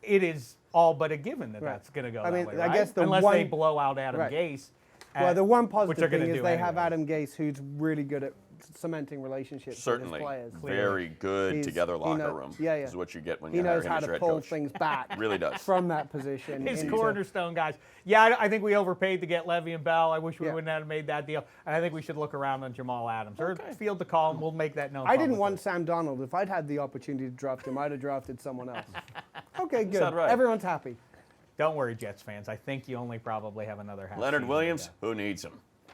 it is all but a given that Right. that's going to go I that mean, way, I right? guess the unless one- they blow out Adam Right. Gase. Well, the one which positive they're gonna thing is do they have anyway. Adam Gase, who's really good at cementing relationships Certainly, with his players. very good He's- together he locker know- room. yeah. Is what you get when He you hire knows him how as your to head pull coach. things back Really does. from that position. His into- cornerstone guys. Yeah, I think we overpaid to get Levy and Bell. I wish we Yeah. wouldn't have made that deal. And I think we should look around on Jamal Adams or field the call, and we'll make that known. I didn't publicly. want Sam Darnold. If I'd had the opportunity to draft him, I'd have drafted someone else. Okay, good. not right. Everyone's happy. Don't worry, Jets fans. I think you only probably have another half. Leonard season Williams, to go. who needs him?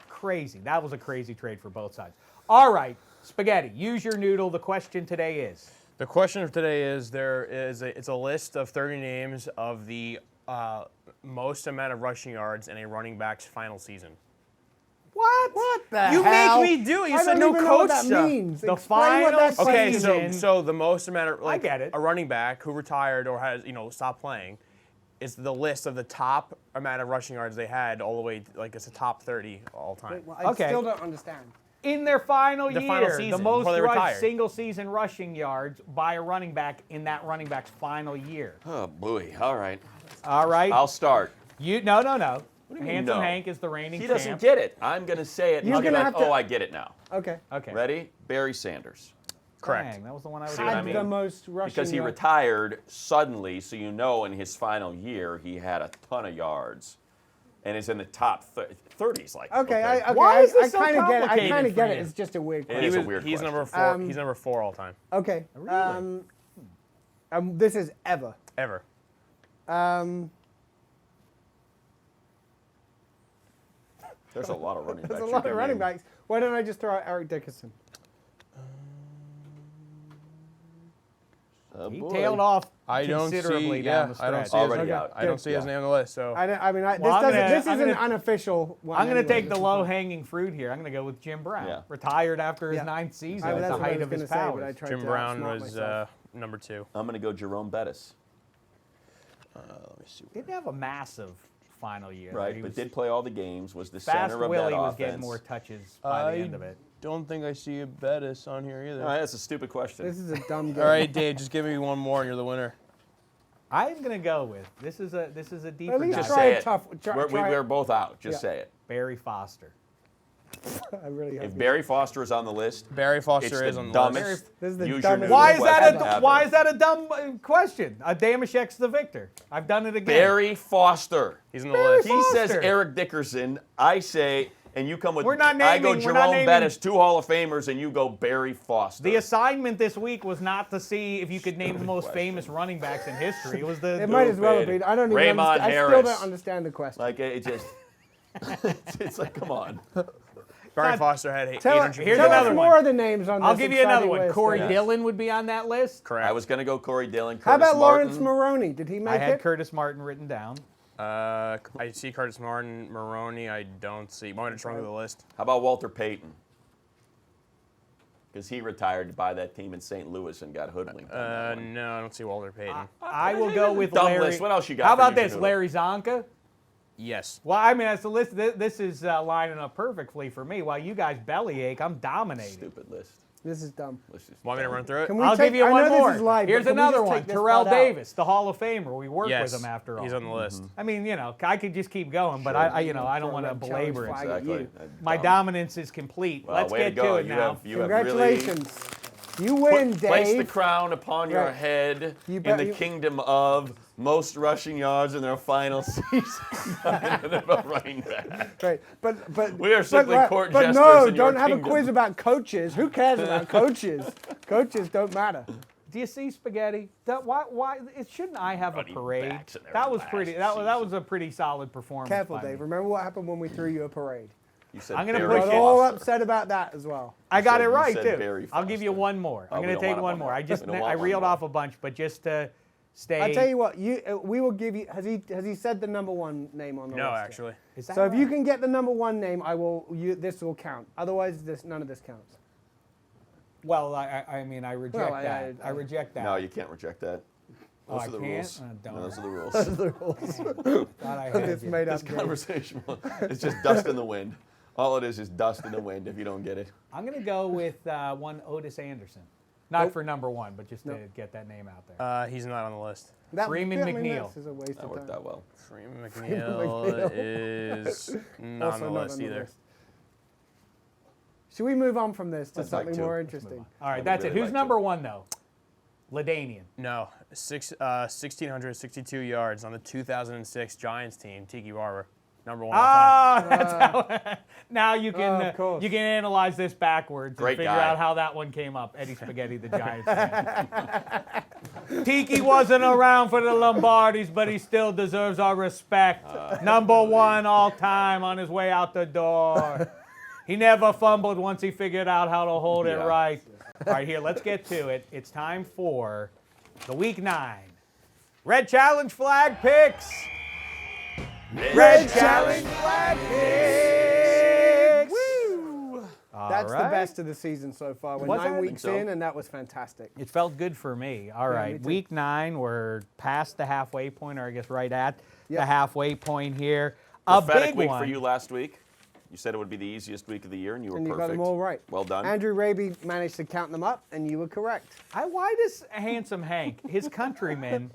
Crazy. That was a crazy trade for both sides. All right, Spaghetti, use your noodle. The question today is. The question of today is it's a list of 30 names of the most amount of rushing yards in a running back's final season. What the You hell? make me do it. You I said don't no even know what coach that stuff. means. The Explain what that final Okay, season. so the most amount of like get it. a running back who retired or has stopped playing is the list of the top amount of rushing yards they had all the way like it's a top 30 all time. Well, I Okay. still don't understand. In their final The year, final the season, most before they retired. single season rushing yards by a running back in that running back's final year. Oh, boy. All right. All right. I'll start. No. do you mean, Handsome no? Hank is the reigning He champ. doesn't get it. I'm going to say it. And You're he'll be gonna like, have to- oh, I get it now. Okay. Okay. Ready? Barry Sanders. Correct. Dang, that was the one I was See what I Had mean? the most rushing Because he yards. retired suddenly, so you know in his final year he had a ton of yards and is in the top 30s. Like, Okay, Why is I this so kind of get it. I complicated kind of for get it. you? It's just a weird It question. is a weird He's question. number 4. He's number 4 all time Okay. Really? This is ever. ever. There's a lot of running backs. There's a you lot can of running name. backs. Why don't I just throw out Eric Dickerson? Oh, He boy. tailed off I don't considerably see. down Yeah, the I don't stretch. see his Already name. out. I don't see his Yeah. name on the list. So I mean, Well, this I'm isn't gonna- an unofficial one. I'm going to anyway. take the low-hanging fruit here. I'm going to go with Jim Brown. Yeah. Retired after his Yeah. ninth season That's at the what I height was of his gonna say, but I powers. tried Jim to Brown outsmart was myself. number 2. I'm going to go Jerome Bettis. Let me see. Didn't have a massive final year. Right, He but was did play all the games, was the Fast center of Willie that was offense. getting more touches by the end of it. Don't think I see a Bettis on here either. All right, that's a stupid question. This is a dumb game. All right, Dave, just give me one more and you're the winner. I'm going to go with this is a deeper At least Just dive. try say it it. tough. We're both out. Just Yeah. say it. Barry Foster. I really hope If Barry Foster is on the list, Barry it's Foster is the on the dumbest. list. This is the Use dumbest- Your Why Noodle is question that ever. why is that a dumb question? Dameshek's the victor. I've done it again. Barry Foster. He's on the Barry list. He says Foster. Eric Dickerson. I say, and you come with. We're not I go naming- we're not Jerome naming- Bettis, 2 Hall of Famers, and you go Barry Foster. The assignment this week was not to see if you could name the most Question. famous running backs in history. It was the It might as well have Stupid. been. I don't even Raymond understand. I still Harris. don't understand the question. Like it just. it's like, come on. Barry not- Foster had tell 800. here's tell another us one. more of the names on this. I'll give you another exciting one. list. Corey Yeah. Dillon would be on that list. Correct. I was going to go Corey Dillon. How Curtis about Lawrence Martin. Maroney? Did he I make had it? Curtis Martin written down. I see Curtis Martin, Maroney. I don't see. Want me to just run through the list? How about Walter Payton? Because he retired to buy that team in St. Louis and got hoodwinked. on that one. No, I don't see Walter Payton. I will go with Dumb Larry. list. What else you got How for about Use Your this? Noodle? Larry Zonka. Yes. Well, I mean, that's the list. This is lining up perfectly for me. While you guys bellyache, I'm dominating. Stupid list. This is dumb. Let's just Want me to run through it? Can we I'll take, give you I one know more. This is live, Here's but can we another just one. take this Terrell part out? Davis, the Hall of Famer. We work Yes. with him after all. He's on the list. I mean, I could just keep going, but Sure. I don't Throw want to that belabor challenge it. flag at Exactly. you. My dominance is complete. Well, Let's way get to go. it You now. have really Congratulations. You win, Dave. place the crown upon your Right. head You in bet the you- kingdom of most rushing yards in their final season of a running back. Right, but We are simply court but jesters no, in your don't have a kingdom. quiz about coaches. Who cares about coaches? Coaches don't matter. Do you see Spaghetti? Why? Shouldn't I have a Running parade? backs in their That was last pretty. That season. was a pretty solid performance. Careful, by Dave. me. Remember what happened when we threw you a parade? You said I'm gonna Barry push Got it. all Foster. upset about that as well. I got said- it you right said too. Barry I'll give you Foster. one more. Oh, I'm we going to don't take want one one more. more. I just We don't want I one reeled more. off a bunch, but just to stay. I tell you what, we will give you. Has he said the number one name on the list? No, yet? actually. Is that So if right? you can get the number one name, this will count. Otherwise, none of this counts. Well, I mean, I reject Well, that. I reject that. No, you can't reject that. Oh, Those I are the can't? rules. Don't Those are the rules. The rules. Thought I had It's you. made up. This game. conversation, it's just dust in the wind. All it is dust in the wind if you don't get it. I'm going to go with one Otis Anderson. Not for number one, but just to get that name out there. He's not on the list. Freeman McNeil. This is a waste That of worked time. out well. Freeman McNeil. McNeil is not Also on the not list on the either. list. Should we move on from this to I'd like something to. more Let's move interesting? All right, would that's it. really Who's like number to. one, though? LaDainian. No, 1,662 yards on the 2006 Giants team. Tiki Barber, number one. all time. Ah, that's how. Now you can of course. you can analyze this backwards Great and figure guy. out how that one came up. Eddie Spaghetti, the Giants fan. Tiki wasn't around for the Lombardis, but he still deserves our respect. Number 1 all time on his way out the door. He never fumbled once he figured out how to hold it Yeah. right. All right, here, let's get to it. It's time for the Week 9 Red Challenge Flag Picks. Red Challenge Flag Picks. Woo! That's the right. best of the season so far. We're Was 9 that? weeks Think so. in, and that was fantastic. It felt good for me. All Yeah, right, me too. Week 9, we're past the halfway point, or I guess right at the Yep. halfway point here. A Prophetic big week one. for you last week. You said it would be the easiest week of the year, and you were And you perfect. got them all right. Well done. Andrew Raby managed to count them up, and you were correct. Why does Handsome Hank, his countryman,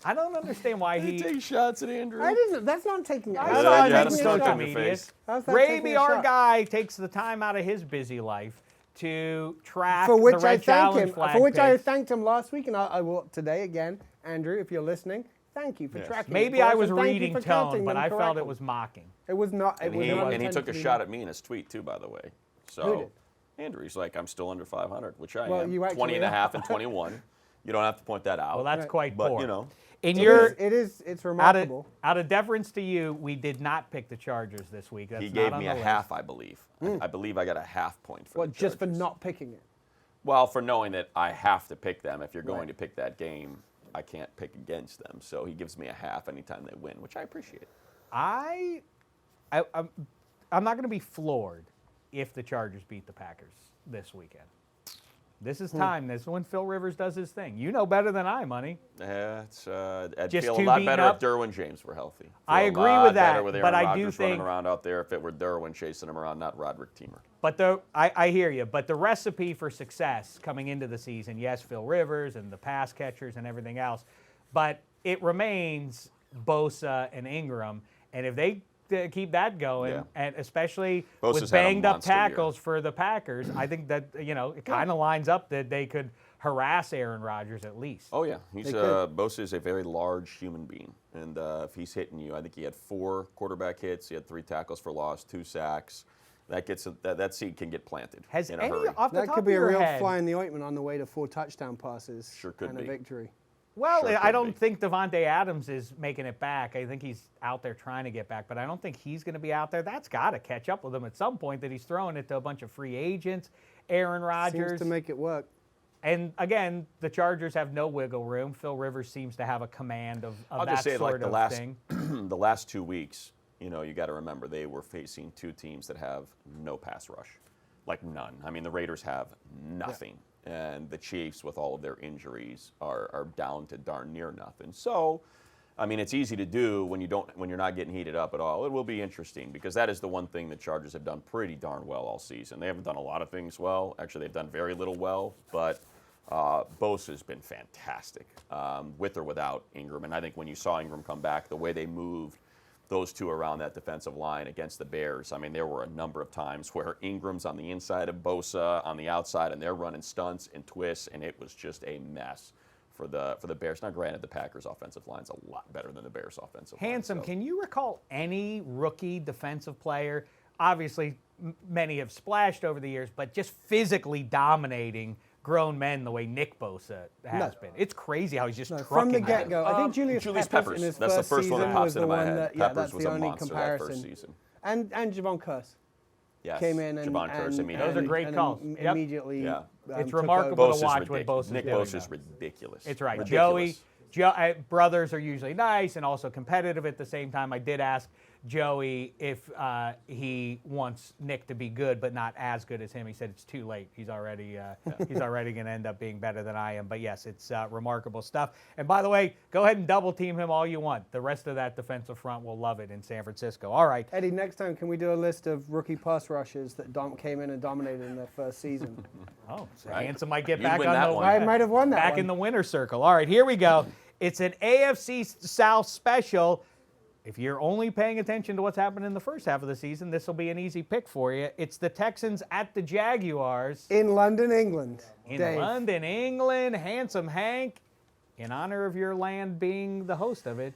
I don't understand why he. take shots at Andrew. That's not taking. I How's saw that it you had on a taking stunt social on your media. face. How's that taking Raby, a our shot? guy, takes the time out of his busy life to track For which the I Red thank Challenge him. Flag For which I picks. thanked him last week, and I will today again. Andrew, if you're listening, thank you for Yes. tracking. Maybe it for I us, was and thank you reading for tone, counting but them I felt correctly. it was mocking. It was not. It And was he, not and he intended took to a be shot mocked. at me in his tweet, too, by the way. Who So, did? Andrew, he's like, I'm still under 500, which I Well, am. you 20 and actually a half and 21. You don't have to point that out. Well, that's Right. quite but, poor. you know. In It your is- it is. It's out remarkable. of deference to you, we did not pick the Chargers this week. That's He not gave on me the a list. half, I believe. I believe I got a half point for What, the just for Chargers. not picking it? Well, for knowing that I have to pick them. If you're going Right. to pick that game, I can't pick against them. So he gives me a half anytime they win, which I appreciate. I'm not going to be floored if the Chargers beat the Packers this weekend. This is time. This is when Phil Rivers does his thing. You know better than I, Money. I'd Just feel a two lot beating better up? if Derwin James were healthy. I Feel a agree lot with that, better with but Aaron I do Rodgers think- running around out there if it were Derwin chasing him around, not Roderick Teamer. But I hear you. But the recipe for success coming into the season, yes, Phil Rivers and the pass catchers and everything else, but it remains Bosa and Ingram. And if they keep that going, Yeah. and especially Bosa's with had a banged up monster year. tackles for the Packers, I think that it kind of lines up that they could harass Aaron Rodgers at least. Oh yeah, he's They could. Bosa is a very large human being, and if he's hitting you, I think he had 4 quarterback hits, he had 3 tackles for loss, 2 sacks. That seed can get planted Has in a any hurry. off the That top could be of a your real head, fly in the ointment on the way to 4 touchdown passes. Sure could and be. a victory. Well, Sure I could don't be. think Devontae Adams is making it back. I think he's out there trying to get back, but I don't think he's going to be out there. That's got to catch up with him at some point that he's throwing it to a bunch of free agents, Aaron Rodgers. Seems to make it work. And again, the Chargers have no wiggle room. Phil Rivers seems to have a command of I'll that just say sort like the of last thing. the last 2 weeks, you got to remember they were facing 2 teams that have no pass rush, like none. I mean, the Raiders have nothing, and the Chiefs, with all of their injuries, are down to darn near nothing. So, I mean, it's easy to do when you're not getting heated up at all. It will be interesting because that is the one thing the Chargers have done pretty darn well all season. They haven't done a lot of things well. Actually, they've done very little well, but Bosa's been fantastic, with or without Ingram. And I think when you saw Ingram come back, the way they moved those two around that defensive line against the Bears, I mean, there were a number of times where Ingram's on the inside of Bosa, on the outside, and they're running stunts and twists, and it was just a mess for the Bears. Now, granted, the Packers' offensive line's a lot better than the Bears' offensive line. Handsome, so- can you recall any rookie defensive player? Obviously, many have splashed over the years, but just physically dominating grown men the way Nick Bosa has been. It's crazy how he's just No, trucking from the them. get-go, I think Julius Peppers. in his That's the first first one that season pops was the into my one head. that, Peppers that's was the a only monster that comparison. first season. And Javon Curse Yes. came in and Javon Curse and- immediately. Those are great and calls. im- Yep. Immediately, Yeah. It's took remarkable over. to watch what ridiculous. Bosa's Nick doing. Bosa's ridiculous. It's right. Ridiculous. Brothers are usually nice and also competitive at the same time. I did ask Joey if he wants Nick to be good, but not as good as him. He said it's too late. He's already going to end up being better than I am. But yes, it's remarkable stuff. And by the way, go ahead and double team him all you want. The rest of that defensive front will love it in San Francisco. All right. Eddie, next time, can we do a list of rookie pass rushers that came in and dominated in their first season? Oh, so Right. Hanson might get You'd back win on that the one. I might have won that back one. in the winner's circle. All right, here we go. It's an AFC South special. If you're only paying attention to what's happened in the first half of the season, this will be an easy pick for you. It's the Texans at the Jaguars In London, England. in Dave. London, England. Handsome Hank, in honor of your land being the host of it,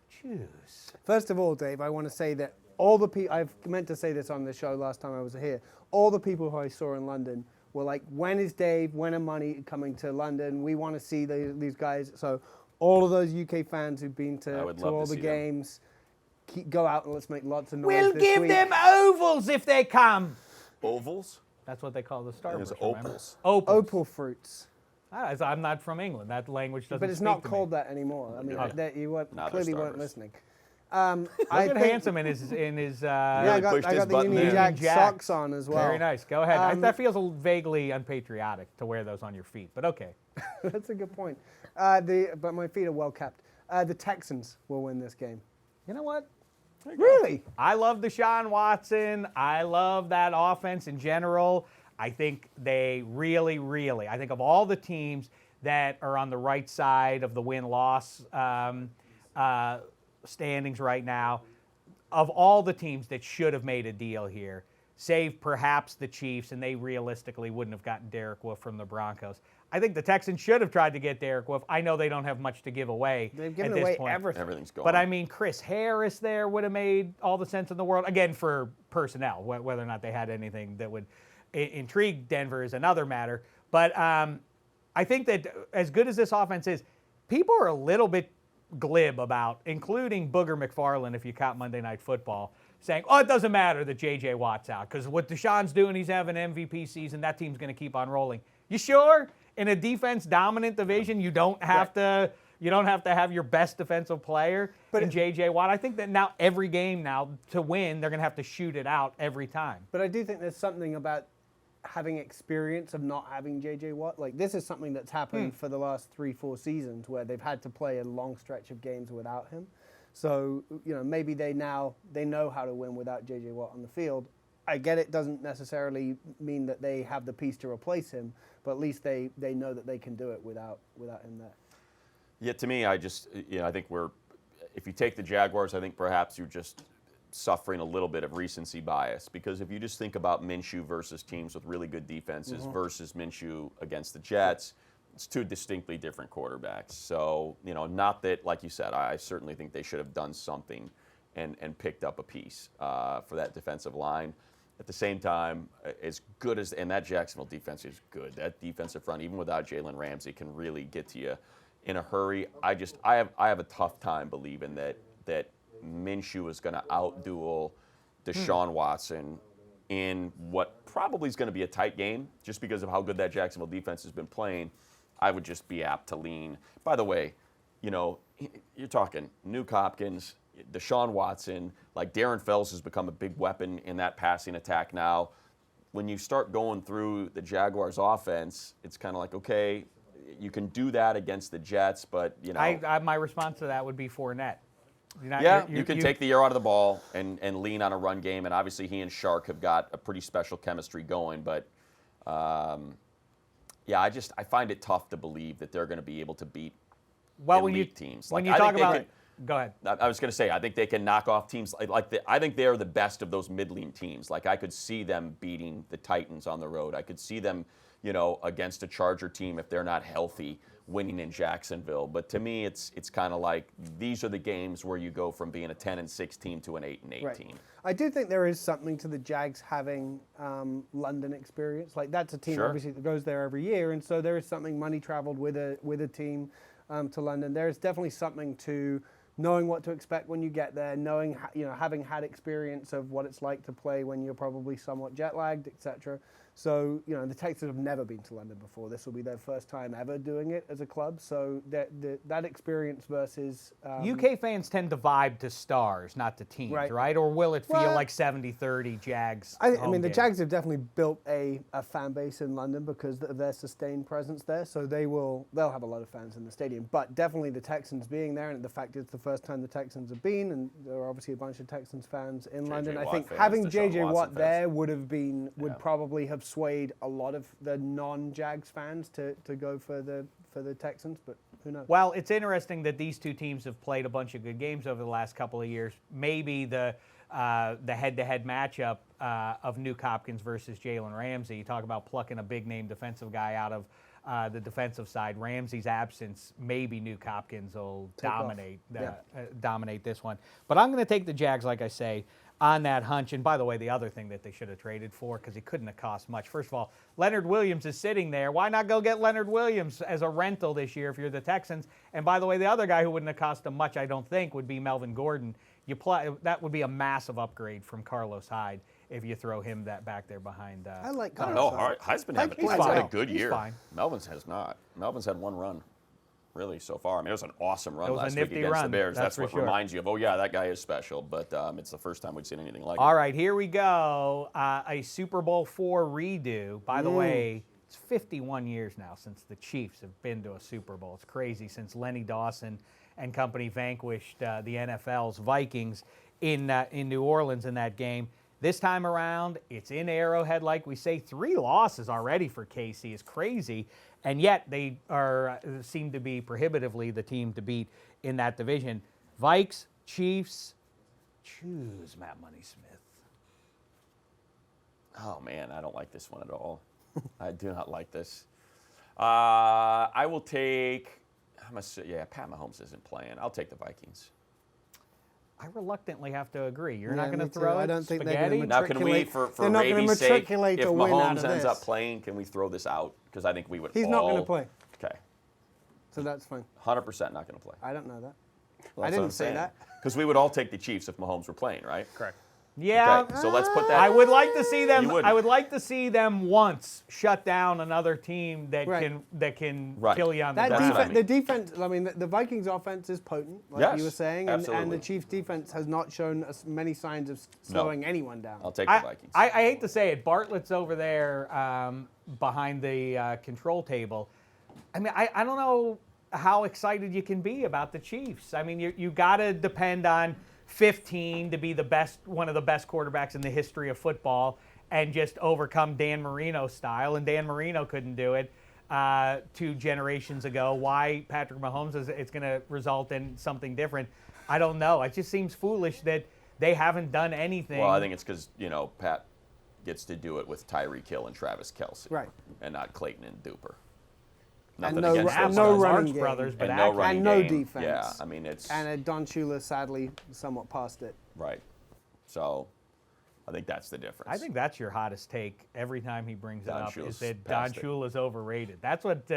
choose. First of all, Dave, I want to say that all the people, I've meant to say this on the show last time I was here, all the people who I saw in London were like, when is Dave, when are Money coming to London? We want to see these guys. So all of those UK fans who've been to all the games, go out and let's make lots of noise We'll this give week. them ovals if they come. Ovals? That's what they call the There's Starburst. remember? opals. Opals. Opal fruits. I'm not from England. That language doesn't But it's speak not to called me. that anymore. I mean, Right. that you weren't, Now they're clearly weren't Starburst. listening. Look at Handsome in his Yeah, I Really got, pushed I his got the button Union there. Jack Jack. socks on as well. Very nice. Go ahead. Um, That feels vaguely unpatriotic to wear those on your feet, but okay. That's a good point. But my feet are well kept. The Texans will win this game. You know what? Really? I love Deshaun Watson. I love that offense in general. I think they really, I think of all the teams that are on the right side of the win-loss standings right now, of all the teams that should have made a deal here, save perhaps the Chiefs, and they realistically wouldn't have gotten Derek Wolfe from the Broncos. I think the Texans should have tried to get Derek Wolfe. I know they don't have much to give away. They've at given this away point. everything. Everything's gone. But I mean, Chris Harris there would have made all the sense in the world. Again, for personnel, whether or not they had anything that would intrigue Denver is another matter. But I think that as good as this offense is, people are a little bit glib about, including Booger McFarland, if you caught Monday Night Football, saying, oh, it doesn't matter that J.J. Watt's out, because what Deshaun's doing, he's having an MVP season, that team's going to keep on rolling. You sure? In a defense-dominant division, you don't have to have your best defensive player in J.J. Watt. I think that now every game now, to win, they're going to have to shoot it out every time. But I do think there's something about having experience of not having J.J. Watt. Like, this is something that's happened for the last 3-4 seasons where they've had to play a long stretch of games without him. So, maybe they know how to win without J.J. Watt on the field. I get it doesn't necessarily mean that they have the piece to replace him, but at least they know that they can do it without him there. Yeah, to me, I think if you take the Jaguars, I think perhaps you're just suffering a little bit of recency bias, because if you just think about Minshew versus teams with really good defenses versus Minshew against the Jets, it's two distinctly different quarterbacks. So, not that, like you said, I certainly think they should have done something and picked up a piece for that defensive line. At the same time, as good as, and that Jacksonville defense is good. That defensive front, even without Jalen Ramsey, can really get to you in a hurry. I have a tough time believing that Minshew is going to outduel Deshaun Watson in what probably is going to be a tight game, just because of how good that Jacksonville defense has been playing. I would just be apt to lean. By the way, you're talking Nuke Hopkins, Deshaun Watson, like Darren Fells has become a big weapon in that passing attack now. When you start going through the Jaguars offense, it's kind of like, okay, you can do that against the Jets, but, my response to that would be Fournette. You can take the air out of the ball and lean on a run game, and obviously he and Shark have got a pretty special chemistry going, but I find it tough to believe that they're going to be able to beat elite teams. When you talk about go ahead. I was going to say, I think they can knock off teams I think they're the best of those mid-lean teams. Like, I could see them beating the Titans on the road. I could see them, against a Charger team, if they're not healthy, winning in Jacksonville. But to me, it's kind of like these are the games where you go from being a 10-6 team to an 8-8 team. I do think there is something to the Jags having London experience. Like, that's a team obviously that goes there every year, and so there is something money traveled with a team to London. There is definitely something to knowing what to expect when you get there, knowing having had experience of what it's like to play when you're probably somewhat jet lagged, etc. So, the Texans have never been to London before. This will be their first time ever doing it as a club. So that experience versus... UK fans tend to vibe to stars, not to teams, right? Or will it feel like 70-30 Jags? I mean, the Jags have definitely built a fan base in London because of their sustained presence there. So they'll have a lot of fans in the stadium. But definitely the Texans being there, and the fact it's the first time the Texans have been, and there are obviously a bunch of Texans fans in London. I think having J.J. Watt there would probably have swayed a lot of the non-Jags fans to go for the Texans, but who knows? Well, it's interesting that these two teams have played a bunch of good games over the last couple of years. Maybe the head-to-head matchup of Nuke Hopkins versus Jalen Ramsey. You talk about plucking a big-name defensive guy out of the defensive side. Ramsey's absence, maybe Nuke Hopkins will dominate this one. But I'm going to take the Jags, like I say. on that hunch. And by the way, the other thing that they should have traded for, because he couldn't have cost much. First of all, Leonard Williams is sitting there. Why not go get Leonard Williams as a rental this year if you're the Texans? And by the way, the other guy who wouldn't have cost them much, I don't think, would be Melvin Gordon. That would be a massive upgrade from Carlos Hyde if you throw him back there behind. I like I don't Carlos know. Hyde. Hyde's been He's having fine. a good He's year. fine. Melvin's has not. Melvin's had one run, really, so far. I mean, it was an awesome run It was a last week nifty against the run, Bears. that's That's for what sure. reminds you of, oh, yeah, that guy is special. But it's the first time we've seen anything like it. All right, here we go. A Super Bowl IV redo. By the way, it's 51 years now since the Chiefs have been to a Super Bowl. It's crazy since Lenny Dawson and company vanquished the NFL's Vikings in New Orleans in that game. This time around, it's in Arrowhead, like we say. 3 losses already for KC is crazy, and yet they seem to be prohibitively the team to beat in that division. Vikes, Chiefs, choose Matt Money Smith. Oh, man, I don't like this one at all. I do not like this. I will take, Pat Mahomes isn't playing. I'll take the Vikings. I reluctantly have to agree. You're Yeah, not going me to too. throw I it? don't think they're Spaghetti? gonna Now, can we, for They're not gonna Ravy's sake, if matriculate to win out Mahomes of ends this. up playing, can we throw this out? Because I think we would He's not going to play, Okay, so that's fine. 100% not going to play. I don't know that. Well, I didn't say that. Because we would all take the Chiefs if Mahomes were playing, right? Correct. Yeah. Okay, so let's put that. I would like to see them. You wouldn't. I would like to see them once shut down another team that Right. can Right. kill you on the That That's ground. what I mean. the defense. I mean, the Vikings' offense is potent, like Yes, you were saying, and absolutely. the Chiefs' defense has not shown us many signs of slowing anyone down. I'll take the Vikings. I hate to say it. Bartlett's over there behind the control table. I mean, I don't know how excited you can be about the Chiefs. I mean, you got to depend on 15 to be one of the best quarterbacks in the history of football and just overcome Dan Marino style. And Dan Marino couldn't do it 2 generations ago. Why Patrick Mahomes it's going to result in something different, I don't know. It just seems foolish that they haven't done anything. Well, I think it's because, Pat gets to do it with Tyreek Hill and Travis Kelce. Right. And not Clayton and Duper. And Nothing no- against and those no guys. running Marx game. brothers, but And no accurate. running And no game. defense. Yeah, I mean, it's And Don Shula, sadly, somewhat past it. right. So I think that's the difference. I think that's your hottest take every time he brings Don it up Shula's is that Don past it. Shula's overrated. That's what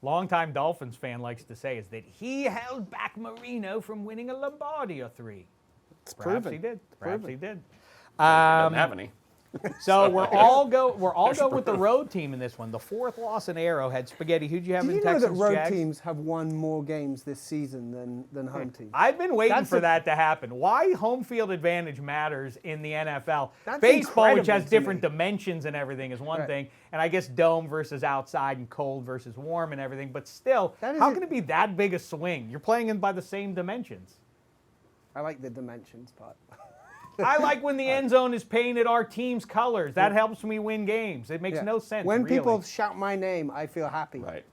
longtime Dolphins fan likes to say is that he held back Marino from winning a Lombardi or 3. It's Perhaps proven. he did. Perhaps Proven. he did. Doesn't have any. So we're all go with the road team in this one. The 4th loss in Arrowhead. Spaghetti, who'd you have Do in you know Texans, that road Jags? teams have won more games this season than home teams? I've been waiting That's for that to happen. Why home field advantage matters in the NFL. That's Baseball, which incredible has to different me. dimensions and everything, is one Right. thing. And I guess dome versus outside and cold versus warm and everything. But still, That how isn't- can it be that big a swing? You're playing in by the same dimensions. I like the dimensions part. I like when the end zone is painted our team's colors. That helps me win games. It makes Yeah. no sense. When really. people shout my name, I feel happy. Right.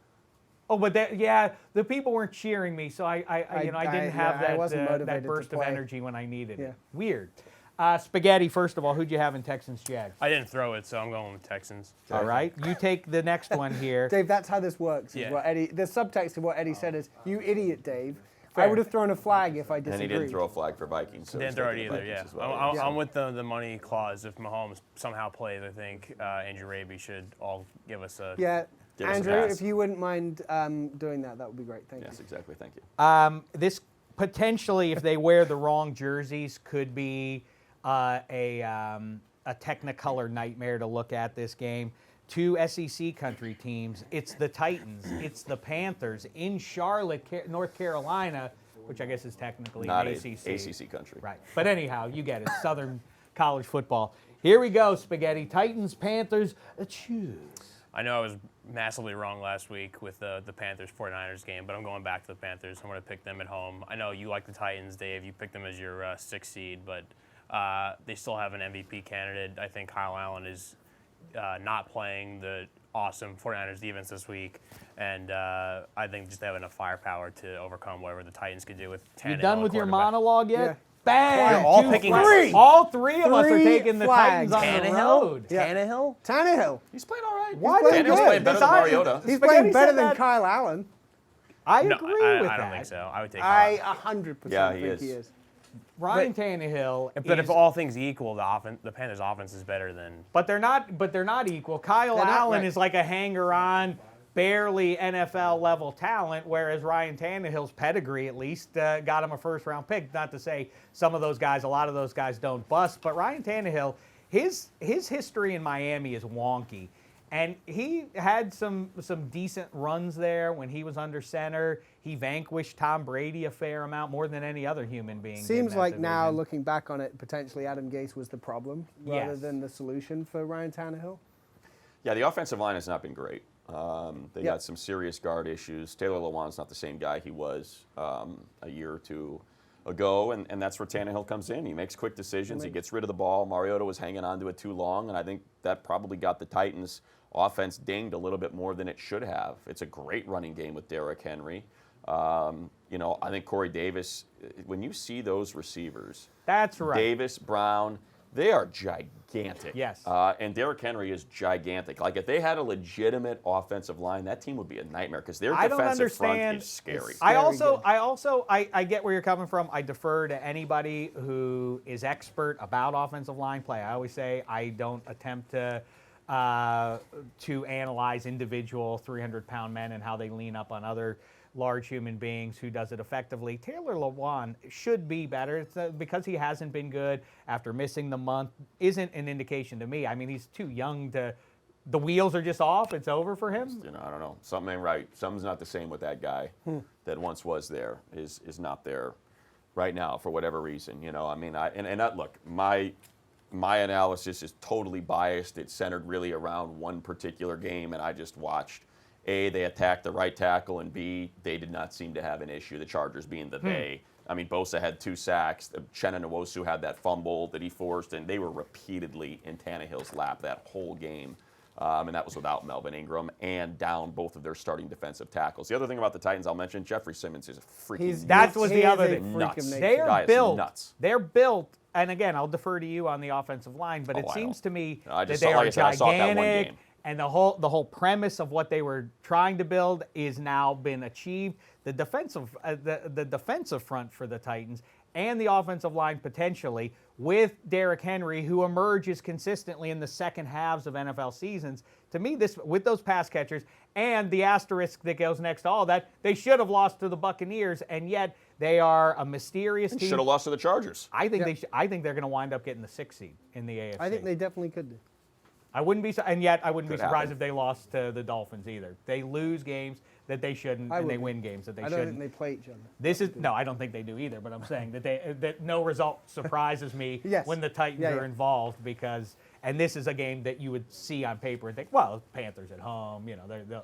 Oh, but the people weren't cheering me, so I didn't have I wasn't that motivated to burst of play. energy when I needed Yeah. it. Weird. Spaghetti, first of all, who'd you have in Texans Jags? I didn't throw it, so I'm going with Texans. All right, you take the next one here. Dave, that's how this works. Is Yeah. what Eddie. The subtext of what Eddie said is, "You idiot, Dave." Fair. I would have thrown a flag if I And disagreed. he didn't throw a flag for Vikings. So Didn't he's throw it taking the either, yeah. Vikings as well. I'm with the money clause. If Mahomes somehow plays, I think Andrew Raby should all give us a... Yeah, Give us a Andrew, pass. if you wouldn't mind doing that, that would be great. Thank Yes, you. exactly. Thank you. This potentially, if they wear the wrong jerseys, could be a Technicolor nightmare to look at this game. 2 SEC country teams. It's the Titans. It's the Panthers in Charlotte, North Carolina, which I guess is technically Not an a ACC country. Right. But anyhow, you get it. Southern college football. Here we go, Spaghetti. Titans, Panthers, choose. I know I was massively wrong last week with the Panthers 49ers game, but I'm going back to the Panthers. I'm going to pick them at home. I know you like the Titans, Dave. You picked them as your 6th seed, but they still have an MVP candidate. I think Kyle Allen is not playing the awesome 49ers defense this week, and I think just they have enough firepower to overcome whatever the Titans could do with Tannehill. You done with your quarterback. monologue yet? Yeah. Bang! You're all 2 picking flags. three. All 3 of us are Three taking the Titans flags. on the Tannehill? road. Yeah. Tannehill? Tannehill. He's playing all right. Why playing Daniel's good. playing better than Mariota. He's Spaghetti playing better said than that- Kyle Allen. I No, agree with I that. don't think so. I would take I Kyle. 100% Yeah, think he is. he is. Ryan Tannehill. But if all things equal, the Panthers' offense is better than. But they're not equal. Kyle They're not, Allen right. is like a hanger-on, barely NFL level talent, whereas Ryan Tannehill's pedigree at least got him a first-round pick. Not to say a lot of those guys don't bust, but Ryan Tannehill, his history in Miami is wonky. And he had some decent runs there when he was under center. He vanquished Tom Brady a fair amount, more than any other human being. did in Seems that like now, division. looking back on it, potentially Adam Gase was the problem rather Yes. than the solution for Ryan Tannehill. Yeah, the offensive line has not been great. They Yep. got some serious guard issues. Taylor Lewan's not the same guy he was a year or two ago, and that's where Tannehill comes in. He makes quick decisions. He gets rid of the ball. Mariota was hanging on to it too long, and I think that probably got the Titans' offense dinged a little bit more than it should have. It's a great running game with Derrick Henry. I think Corey Davis, when you see those receivers, That's right. Davis, Brown, they are gigantic. Yes. And Derrick Henry is gigantic. Like, if they had a legitimate offensive line, that team would be a nightmare because their I don't defensive front understand. is scary. I get where you're coming from. I defer to anybody who is expert about offensive line play. I always say I don't attempt to analyze individual 300-pound men and how they lean up on other large human beings. Who does it effectively? Taylor Lewan should be better. It's because he hasn't been good after missing the month isn't an indication to me. I mean, he's too young to. The wheels are just off. It's over for him. I don't know. Something ain't right. Something's not the same with that guy that once was there. Is not there right now for whatever reason. I mean, look, my analysis is totally biased. It's centered really around one particular game, and I just watched. A, they attacked the right tackle, and B, they did not seem to have an issue, the Chargers being the they. I mean, Bosa had 2 sacks. Chenna Nwosu had that fumble that he forced, and they were repeatedly in Tannehill's lap that whole game. And that was without Melvin Ingram and down both of their starting defensive tackles. The other thing about the Titans I'll mention, Jeffrey Simmons is a freaking That was He the is other a thing. freak of Nuts. nature. They Guy are is built. nuts. They're built, and again, I'll defer to you on the offensive line, but Oh, it I seems know. to me I that just they saw- are like I said, I saw it that one gigantic, game. and the whole premise of what they were trying to build is now been achieved. The defensive front for the Titans and the offensive line potentially with Derrick Henry, who emerges consistently in the second halves of NFL seasons. To me, this with those pass catchers and the asterisk that goes next to all that, they should have lost to the Buccaneers, and yet they are a mysterious team. Should have lost to the Chargers. I think I think they're going to wind up getting the 6th seed in the AFC. I think they definitely could do. I wouldn't be, and yet I wouldn't be Could surprised happen. if they lost to the Dolphins either. They lose games that they shouldn't, I and they would. win games that they I don't shouldn't. think they play each other. I don't think they do either. But I'm saying that no result surprises me Yes. when the Titans Yeah, are yeah. involved and this is a game that you would see on paper and think, well, Panthers at home,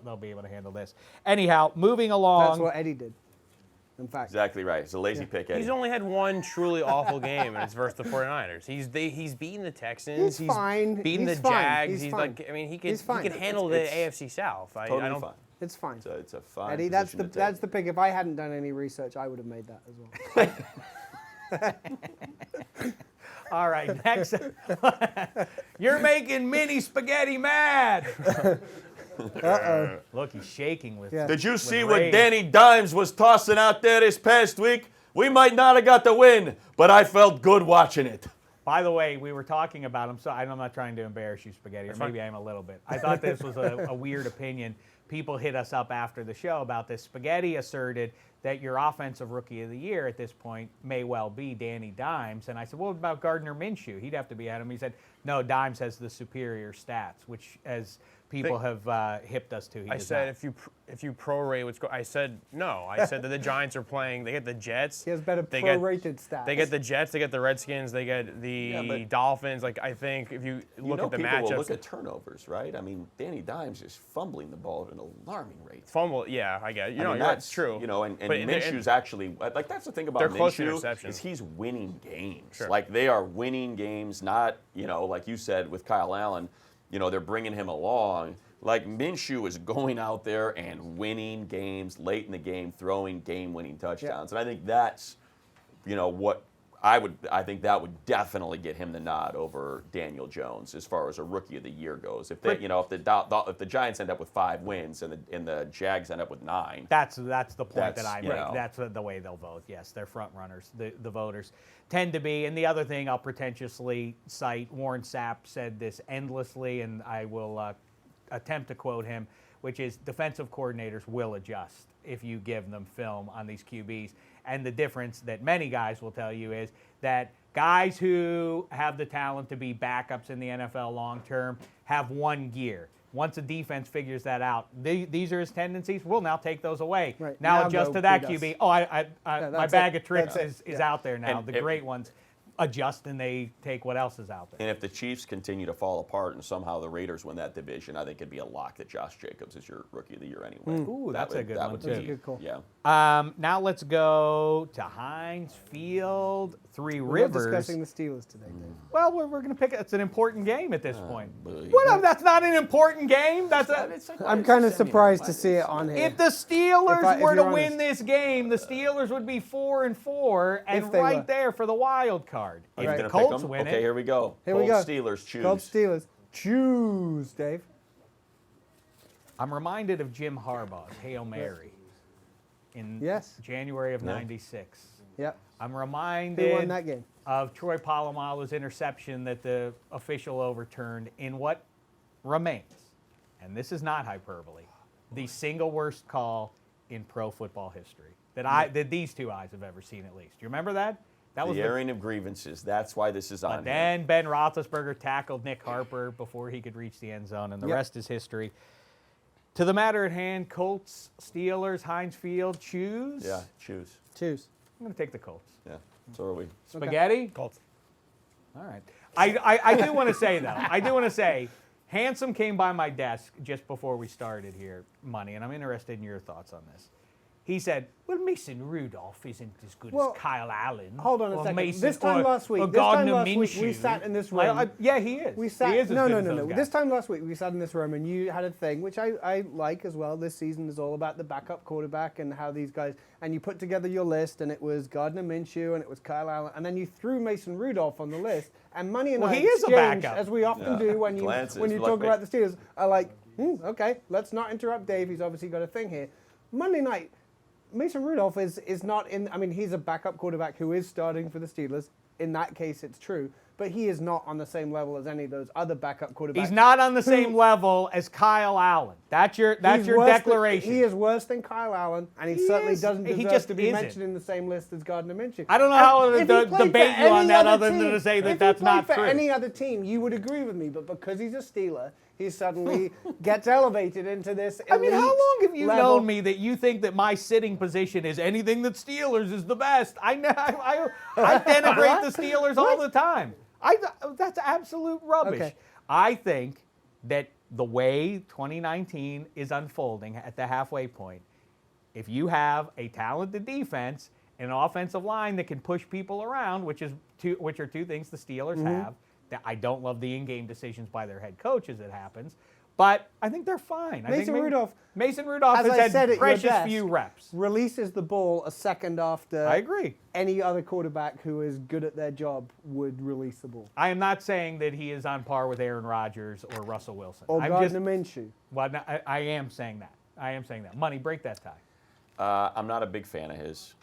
they'll be able to handle this. Anyhow, moving along. That's what Eddie did. In fact, Exactly right. It's a lazy pick, Eddie. He's only had one truly awful game, and it's versus the 49ers. He's beaten the Texans. He's fine. Beaten He's the fine. Jags. He's like, fine. I mean, he He's fine. could handle It's the AFC South. I Totally don't. fine. it's fine. It's a fine Eddie, that's position to that's take. the pick. If I hadn't done any research, I would have made that as well. All right, next. You're making mini spaghetti mad. Look, he's shaking with. Yeah. Did you see rage. what Danny Dimes was tossing out there this past week? We might not have got the win, but I felt good watching it. By the way, we were talking about him, so I'm not trying to embarrass you, Spaghetti, or maybe I am a little bit. I thought this was a weird opinion. People hit us up after the show about this. Spaghetti asserted that your offensive rookie of the year at this point may well be Danny Dimes. And I said, well, what about Gardner Minshew? He'd have to be at him. He said, no, Dimes has the superior stats, which as people have hipped us to. He I does said not. if you prorate what's I said no. I said that the Giants are playing. They get the Jets. He has better They get- prorated stats. They get the Jets. They get the Redskins. They get the Yeah, but- Dolphins. Like I think if you look at the people will matchups, look at turnovers, right? I mean, Danny Dimes is fumbling the ball at an alarming rate. fumble. Yeah, I get it. I mean, That's true. And But Minshew's actually like that's the thing about They're close to Minshew interceptions. is he's winning games. Sure. Like they are winning games, not like you said with Kyle Allen. They're bringing him along. Like Minshew is going out there and winning games late in the game, throwing game-winning touchdowns, and I think that's what I think that would definitely get him the nod over Daniel Jones as far as a Rookie of the Year goes. If they, if the Giants end up with 5 wins and the Jags end up with 9, That's the point that That's, I you make. know. That's the way they'll vote. Yes, they're front runners. The voters tend to be. And the other thing I'll pretentiously cite, Warren Sapp said this endlessly, and I will attempt to quote him, which is defensive coordinators will adjust if you give them film on these QBs. And the difference that many guys will tell you is that guys who have the talent to be backups in the NFL long term have one gear. Once a defense figures that out, these are his tendencies. We'll now take those away. Right. Now Now adjust go to that beat us. QB. Oh, my that's bag it. of tricks That's is it. out there now. And The great ones adjust and they take what else is out there. and if the Chiefs continue to fall apart and somehow the Raiders win that division, I think it'd be a lock that Josh Jacobs is your Rookie of the Year anyway. Ooh, that's a good one, would too. That's a good call. Yeah. Now let's go to Heinz Field, Three We're not Rivers. discussing the Steelers today, Dave. Well, we're going to pick it. It's an important game at this point. boy. What? That's not an important game. That's a. I'm kind of surprised to see it on here. If the Steelers If were to you're win honest. this game, the Steelers would be 4-4 and If they right were. there for the wild card. Are If you the gonna Colts pick 'em? win Okay, it, here we go. Here we Colts, go. Steelers, choose. Colts, Steelers. Choose, Dave. I'm reminded of Jim Harbaugh's Hail Mary in Yes. January of Yeah. '96. Yep. I'm Who reminded won that game? of Troy Polamalu's interception that the official overturned in what remains, and this is not hyperbole, the single worst call in pro football history that these two eyes have ever seen, at least. Do you remember that? That was The airing of grievances. That's why this is on. But then Ben Roethlisberger tackled Nick Harper before he could reach the end zone, and the Yep. rest is history. To the matter at hand, Colts, Steelers, Heinz Field, choose. Yeah, choose. Choose. I'm going to take the Colts. Yeah, so are we. Spaghetti? Colts. All right. I do want to say, though, Handsome came by my desk just before we started here, Money, and I'm interested in your thoughts on this. He said, well, Mason Rudolph isn't as good Well, as Kyle Allen. Hold on a or second. Mason, This time or- last week, or this time Gardner last week, we Minshew. sat in this room. Yeah, he is. We sat. He is as No. good as those guys. This time last week, we sat in this room, and you had a thing, which I like as well. This season is all about the backup quarterback and how these guys. And you put together your list, and it was Gardner Minshew, and it was Kyle Allen, and then you threw Mason Rudolph on the list. And Money and Well, I he is a exchanged, backup. as we often do when you Glances, talk like- about the Steelers, are like, okay, let's not interrupt Dave. He's obviously got a thing here. Monday night. Mason Rudolph is not in. I mean, he's a backup quarterback who is starting for the Steelers. In that case, it's true. But he is not on the same level as any of those other backup quarterbacks. He's not on the who- same level as Kyle Allen. That's your He's worse declaration. he is worse than Kyle Allen, and he He certainly is. doesn't He deserve just to be isn't. mentioned in the same list as Gardner Minshew. I don't know And how if to he played for debate you on any that other other than team- to say that if that's he played not for true. any other team, you would agree with me. But because he's a Steeler, he suddenly gets elevated into this elite I mean, how long have you level. known me that you think that my sitting position is anything that Steelers is the best? I denigrate the Steelers all the time. That's absolute rubbish. Okay. I think that the way 2019 is unfolding at the halfway point, if you have a talented defense and an offensive line that can push people around, which are two things the Steelers have. That I don't love the in-game decisions by their head coach as it happens, but I think they're fine. Mason Rudolph has as I said had at your precious desk, few reps. releases the ball a second after I agree. any other quarterback who is good at their job would release the ball. I am not saying that he is on par with Aaron Rodgers or Russell Wilson. Or I'm Gardner Minshew. Well, no, I am saying that. Money, break that tie. I'm not a big fan of his.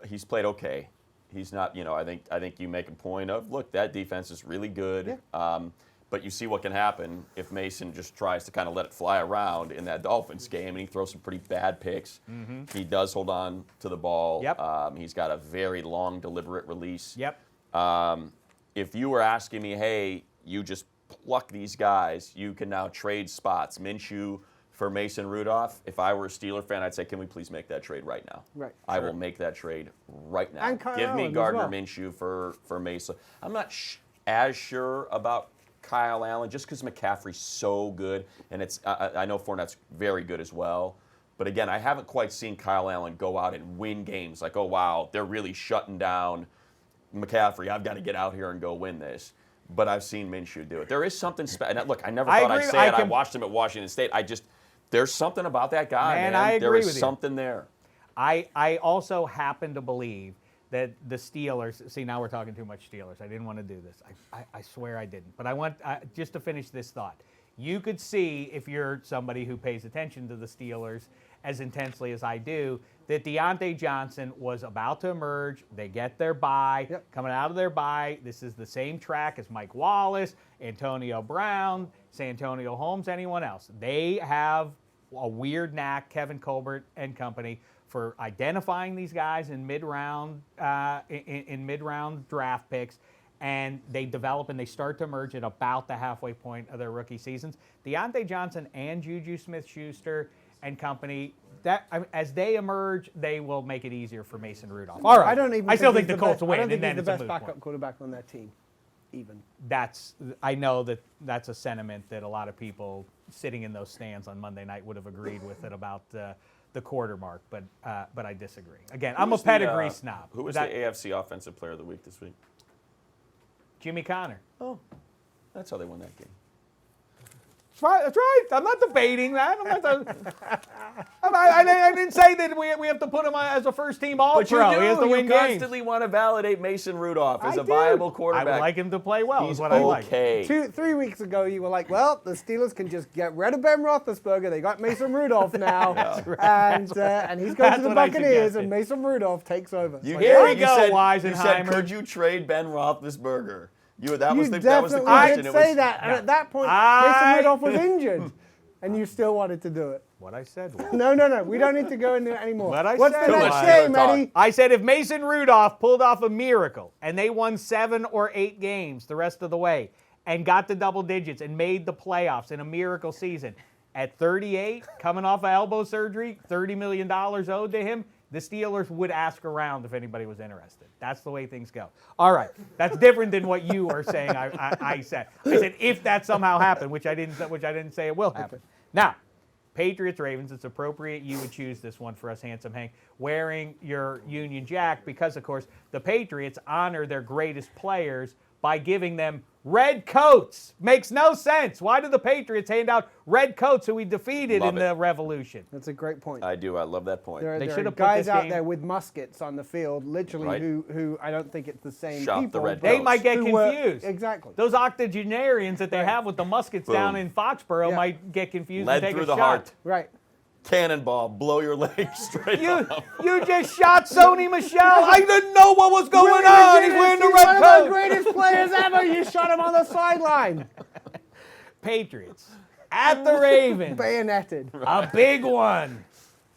He's played okay. He's not, I think you make a point of, look, that defense is really good. Yeah. But you see what can happen if Mason just tries to kind of let it fly around in that Dolphins game, and he throws some pretty bad picks. He does hold on to the ball. Yep. He's got a very long, deliberate release. Yep. If you were asking me, hey, you just pluck these guys, you can now trade spots. Minshew for Mason Rudolph. If I were a Steeler fan, I'd say, can we please make that trade right now? Right. I will make that trade right now. And Kyle Give me Allen as Gardner well. Minshew for Mason. I'm not as sure about Kyle Allen just because McCaffrey's so good, and I know Fournette's very good as well. But again, I haven't quite seen Kyle Allen go out and win games like, oh, wow, they're really shutting down McCaffrey. I've got to get out here and go win this. But I've seen Minshew do it. There is something special. Look, I never thought I'd agree. say it. I watched him at Washington State. There's something about that guy, man. I agree There is with you. something there. I also happen to believe that the Steelers, see, now we're talking too much Steelers. I didn't want to do this. I swear I didn't. But I want, just to finish this thought, you could see, if you're somebody who pays attention to the Steelers as intensely as I do, that Deontay Johnson was about to emerge. They get their bye. Yep. Coming out of their bye, this is the same track as Mike Wallace, Antonio Brown, Santonio Holmes, anyone else. They have a weird knack, Kevin Colbert and company, for identifying these guys in mid-round mid-round draft picks, and they develop and they start to emerge at about the halfway point of their rookie seasons. Deontay Johnson and Juju Smith-Schuster and company, as they emerge, they will make it easier for Mason Rudolph. All right, I still think the Colts win, and then it's the a best moot backup point. quarterback on their team, even. I know that's a sentiment that a lot of people sitting in those stands on Monday night would have agreed with it about the quarter mark, but I disagree. Again, I'm a pedigree snob. Who was the AFC Offensive Player of the Week this week? Jimmy Connor. Oh, that's how they won that game. That's right. I'm not debating that. I didn't say that we have to put him as a first-team All-Pro. But you do. He has to win you games. constantly want to validate Mason Rudolph as I a do. viable I quarterback. would like him to play well. He's is what I like. okay. 3 weeks ago, you were like, well, the Steelers can just get rid of Ben Roethlisberger. They got Mason Rudolph now. And he's going That's to the what I Buccaneers, suggested. and Mason Rudolph takes over. You Like, Here we you go, said, Weisenheimer. You said, could you trade Ben Roethlisberger? That was the definitely question. did It say was- that. And at that point, I- Mason Rudolph was injured. And you still wanted to do it. What I said was. No. We don't need to go into it anymore. What I What's said the was- next Too much game, talk. Eddie? I said if Mason Rudolph pulled off a miracle and they won 7 or 8 games the rest of the way and got to double digits and made the playoffs in a miracle season, at 38, coming off of elbow surgery, $30 million owed to him, the Steelers would ask around if anybody was interested. That's the way things go. All right. That's different than what you are saying I said. I said if that somehow happened, which I didn't say it will happen. Now, Patriots, Ravens, it's appropriate you would choose this one for us, Handsome Hank, wearing your Union Jack because, of course, the Patriots honor their greatest players by giving them red coats. Makes no sense. Why do the Patriots hand out red coats who we defeated Love in it. the Revolution? That's a great point. I do. I love that point. There They are should have put guys this out game- there with muskets on the field, literally, Right. who I don't think it's the same Shop the people. red but They coats. might get who were- confused. Exactly. Those octogenarians that they have with the muskets down Boom. in Foxborough Yeah. might get confused Led and take through a the shot. heart. Right. Cannonball, blow your leg straight off. You just shot Sony Michelle. I didn't know what was going Willie on. He's McGinnis, wearing the he's red one of our coat. greatest players ever. You shot him on the sideline. Patriots at the Ravens. Bayoneted. A big one.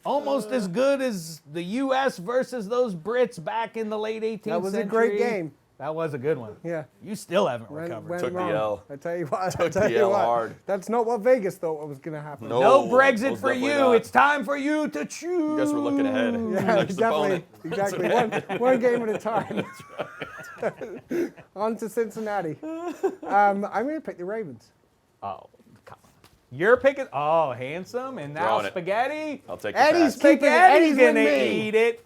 Almost as good as the U.S. versus those Brits back in the late 18th century. That was a great game. That was a good one. Yeah. You still haven't Went recovered. Took the wrong. L. I tell you what. Took the L hard. That's not what Vegas thought was going to happen. No. No Brexit most for definitely you. not. It's time for you to choose. You guys were looking ahead. Yeah, Next definitely. opponent. Exactly. One game at a time. On to Cincinnati. I'm going to pick the Ravens. Oh, come on. You're picking. Oh, Handsome. And now Throwing it. spaghetti. I'll take the Eddie's pass. keeping it. Spaghetti's Eddie's with gonna me. eat it.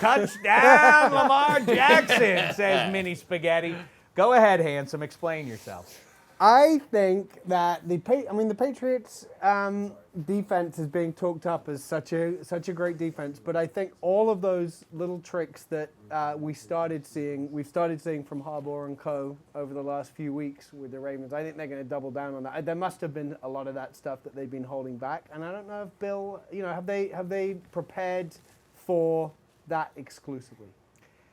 Touchdown, Lamar Jackson, says Mini Spaghetti. Go ahead, Handsome. Explain yourself. I think that the Patriots defense is being talked up as such a great defense, but I think all of those little tricks that we've started seeing from Harbaugh and co. over the last few weeks with the Ravens. I think they're going to double down on that. There must have been a lot of that stuff that they've been holding back, and I don't know if Bill, have they prepared for that exclusively?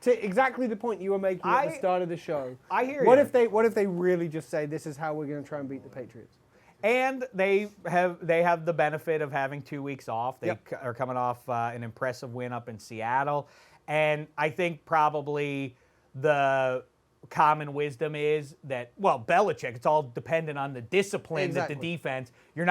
To exactly the point you were making at the start of the show. I hear What you. if they really just say this is how we're going to try and beat the Patriots? And they have the benefit of having 2 weeks off. They Yep. are coming off an impressive win up in Seattle. And I think probably the common wisdom is that, well, Belichick, it's all dependent on the discipline Exactly. that the defense, they're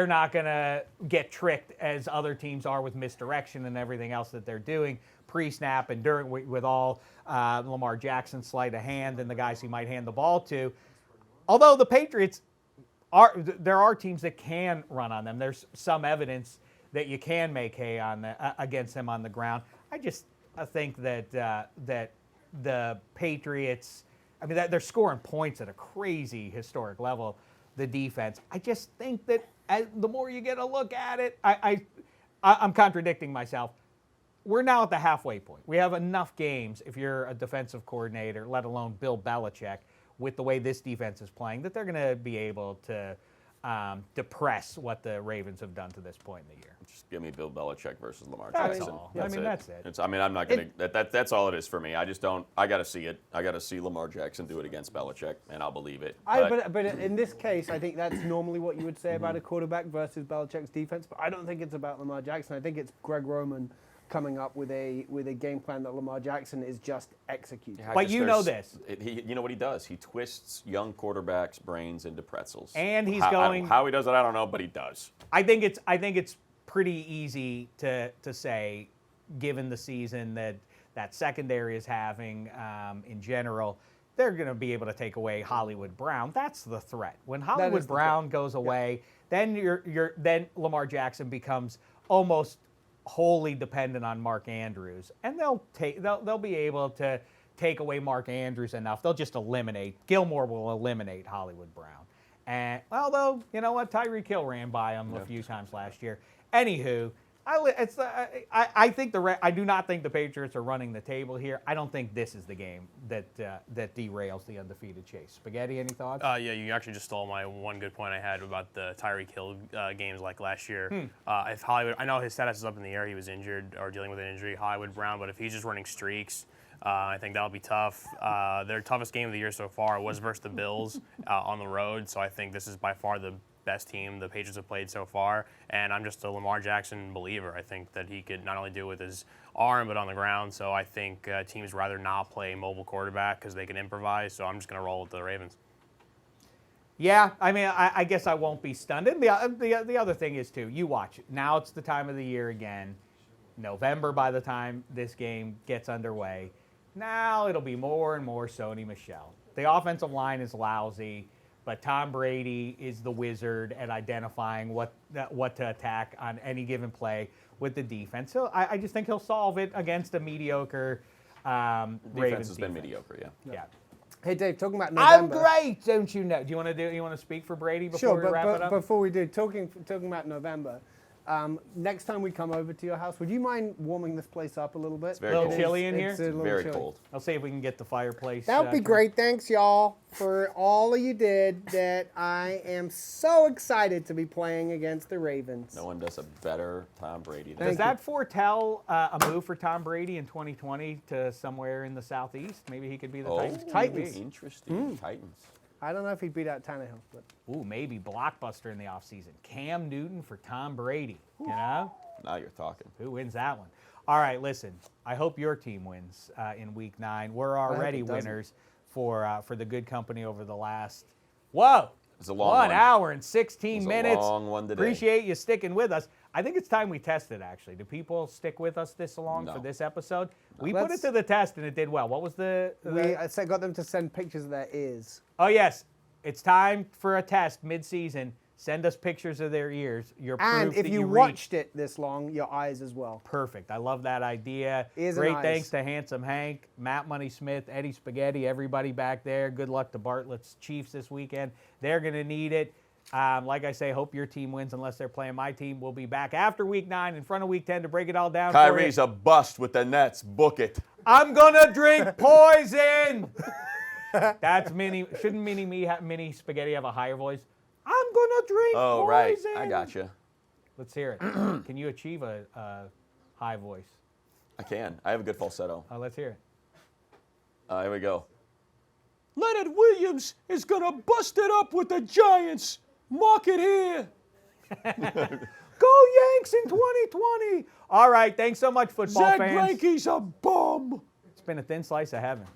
not gonna get tricked as other teams are with misdirection and everything else that they're doing pre-snap and during with all Lamar Jackson's sleight of hand and the guys he might hand the ball to. Although the Patriots there are teams that can run on them. There's some evidence that you can make hay on against them on the ground. I think that the Patriots, that they're scoring points at a crazy historic level. The defense. I just think that the more you get a look at it, I'm contradicting myself. we're now at the halfway point. We have enough games, if you're a defensive coordinator, let alone Bill Belichick, with the way this defense is playing, that they're going to be able to depress what the Ravens have done to this point in the year. Just give me Bill Belichick versus Lamar That's Jackson. all. That's it. I'm not going to. That's all it is for me. I just don't. I got to see it. I got to see Lamar Jackson do it against Belichick, and I'll believe it. But in this case, I think that's normally what you would say about a quarterback versus Belichick's defense. But I don't think it's about Lamar Jackson. I think it's Greg Roman coming up with a game plan that Lamar Jackson is just executing. Yeah, But you know this. You know what he does? He twists young quarterbacks' brains into pretzels. And he's how he does it, I don't know, but he does. I think it's pretty easy to say, given the season that secondary is having in general, they're going to be able to take away Hollywood Brown. That's the threat. When Hollywood Brown goes away, then then Lamar Jackson becomes almost wholly dependent on Mark Andrews, and they'll be able to take away Mark Andrews enough. They'll just Gilmore will eliminate Hollywood Brown. And although, you know what, Tyreek Hill ran by him a few times last year. Anywho, I do not think the Patriots are running the table here. I don't think this is the game that derails the undefeated chase. Spaghetti, any thoughts? Yeah, you actually just stole my one good point I had about the Tyreek Hill games like last year. If Hollywood, I know his status is up in the air. He was injured or dealing with an injury, Hollywood Brown. But if he's just running streaks, I think that'll be tough. Their toughest game of the year so far was versus the Bills on the road. So I think this is by far the best team the Patriots have played so far, and I'm just a Lamar Jackson believer. I think that he could not only do it with his arm but on the ground, so I think teams rather not play mobile quarterback because they can improvise, so I'm just going to roll with the Ravens. Yeah, I mean, I guess I won't be stunned. And the other thing is, too, you watch it. Now it's the time of the year again. November by the time this game gets underway. Now it'll be more and more Sony Michel. The offensive line is lousy. But Tom Brady is the wizard at identifying what to attack on any given play with the defense. So I just think he'll solve it against a mediocre Ravens defense has been mediocre, yeah. Hey, Dave, talking about November. I'm great, don't you know? You want to speak for Brady before we wrap it up? Before we do, talking about November. Next time we come over to your house, would you mind warming this place up a little bit? It's very a little cold. chilly in here? It's a little Very chilly. cold. I'll see if we can get the fireplace. That would be great. Thanks, y'all, for all of you did. That I am so excited to be playing against the Ravens. No one does a better Tom Brady than Does that foretell a move for Tom Brady in 2020 to somewhere in the Southeast? Maybe he could be the Titans. Interesting. Titans. I don't know if he'd beat out Tannehill, but Ooh, maybe blockbuster in the offseason. Cam Newton for Tom Brady. You know? Now you're talking. Who wins that one? All right, listen. I hope your team wins in Week 9. We're already winners for the good company over the last. Whoa! It's a long one. 1 hour and 16 minutes. A long one today. Appreciate you sticking with us. I think it's time we test it, actually. Do people stick with us this long for this episode? We put it to the test, and it did well. What was I got them to send pictures of their ears. Oh, yes. It's time for a test mid-season. Send us pictures of their ears. Your proof And if that you read. watched it this long, your eyes as well. Perfect. I love that idea. Ears and Great eyes. thanks to Handsome Hank, Matt Money Smith, Eddie Spaghetti, everybody back there. Good luck to Bartlett's Chiefs this weekend. They're going to need it. Like I say, hope your team wins unless they're playing my team. We'll be back after Week 9 in front of Week 10 to break it all down. Kyrie's a bust with the Nets. Book it. I'm going to drink poison. That's Mini. Shouldn't Mini Spaghetti have a higher voice? I'm going to drink poison. Oh, right. I gotcha. Let's hear it. Can you achieve a high voice? I can. I have a good falsetto. Let's hear it. Here we go. Leonard Williams is going to bust it up with the Giants. Mark it here. Go Yanks in 2020. All right. Thanks so much, football Zach fans. Greinke's a bum. It's been a thin slice of heaven.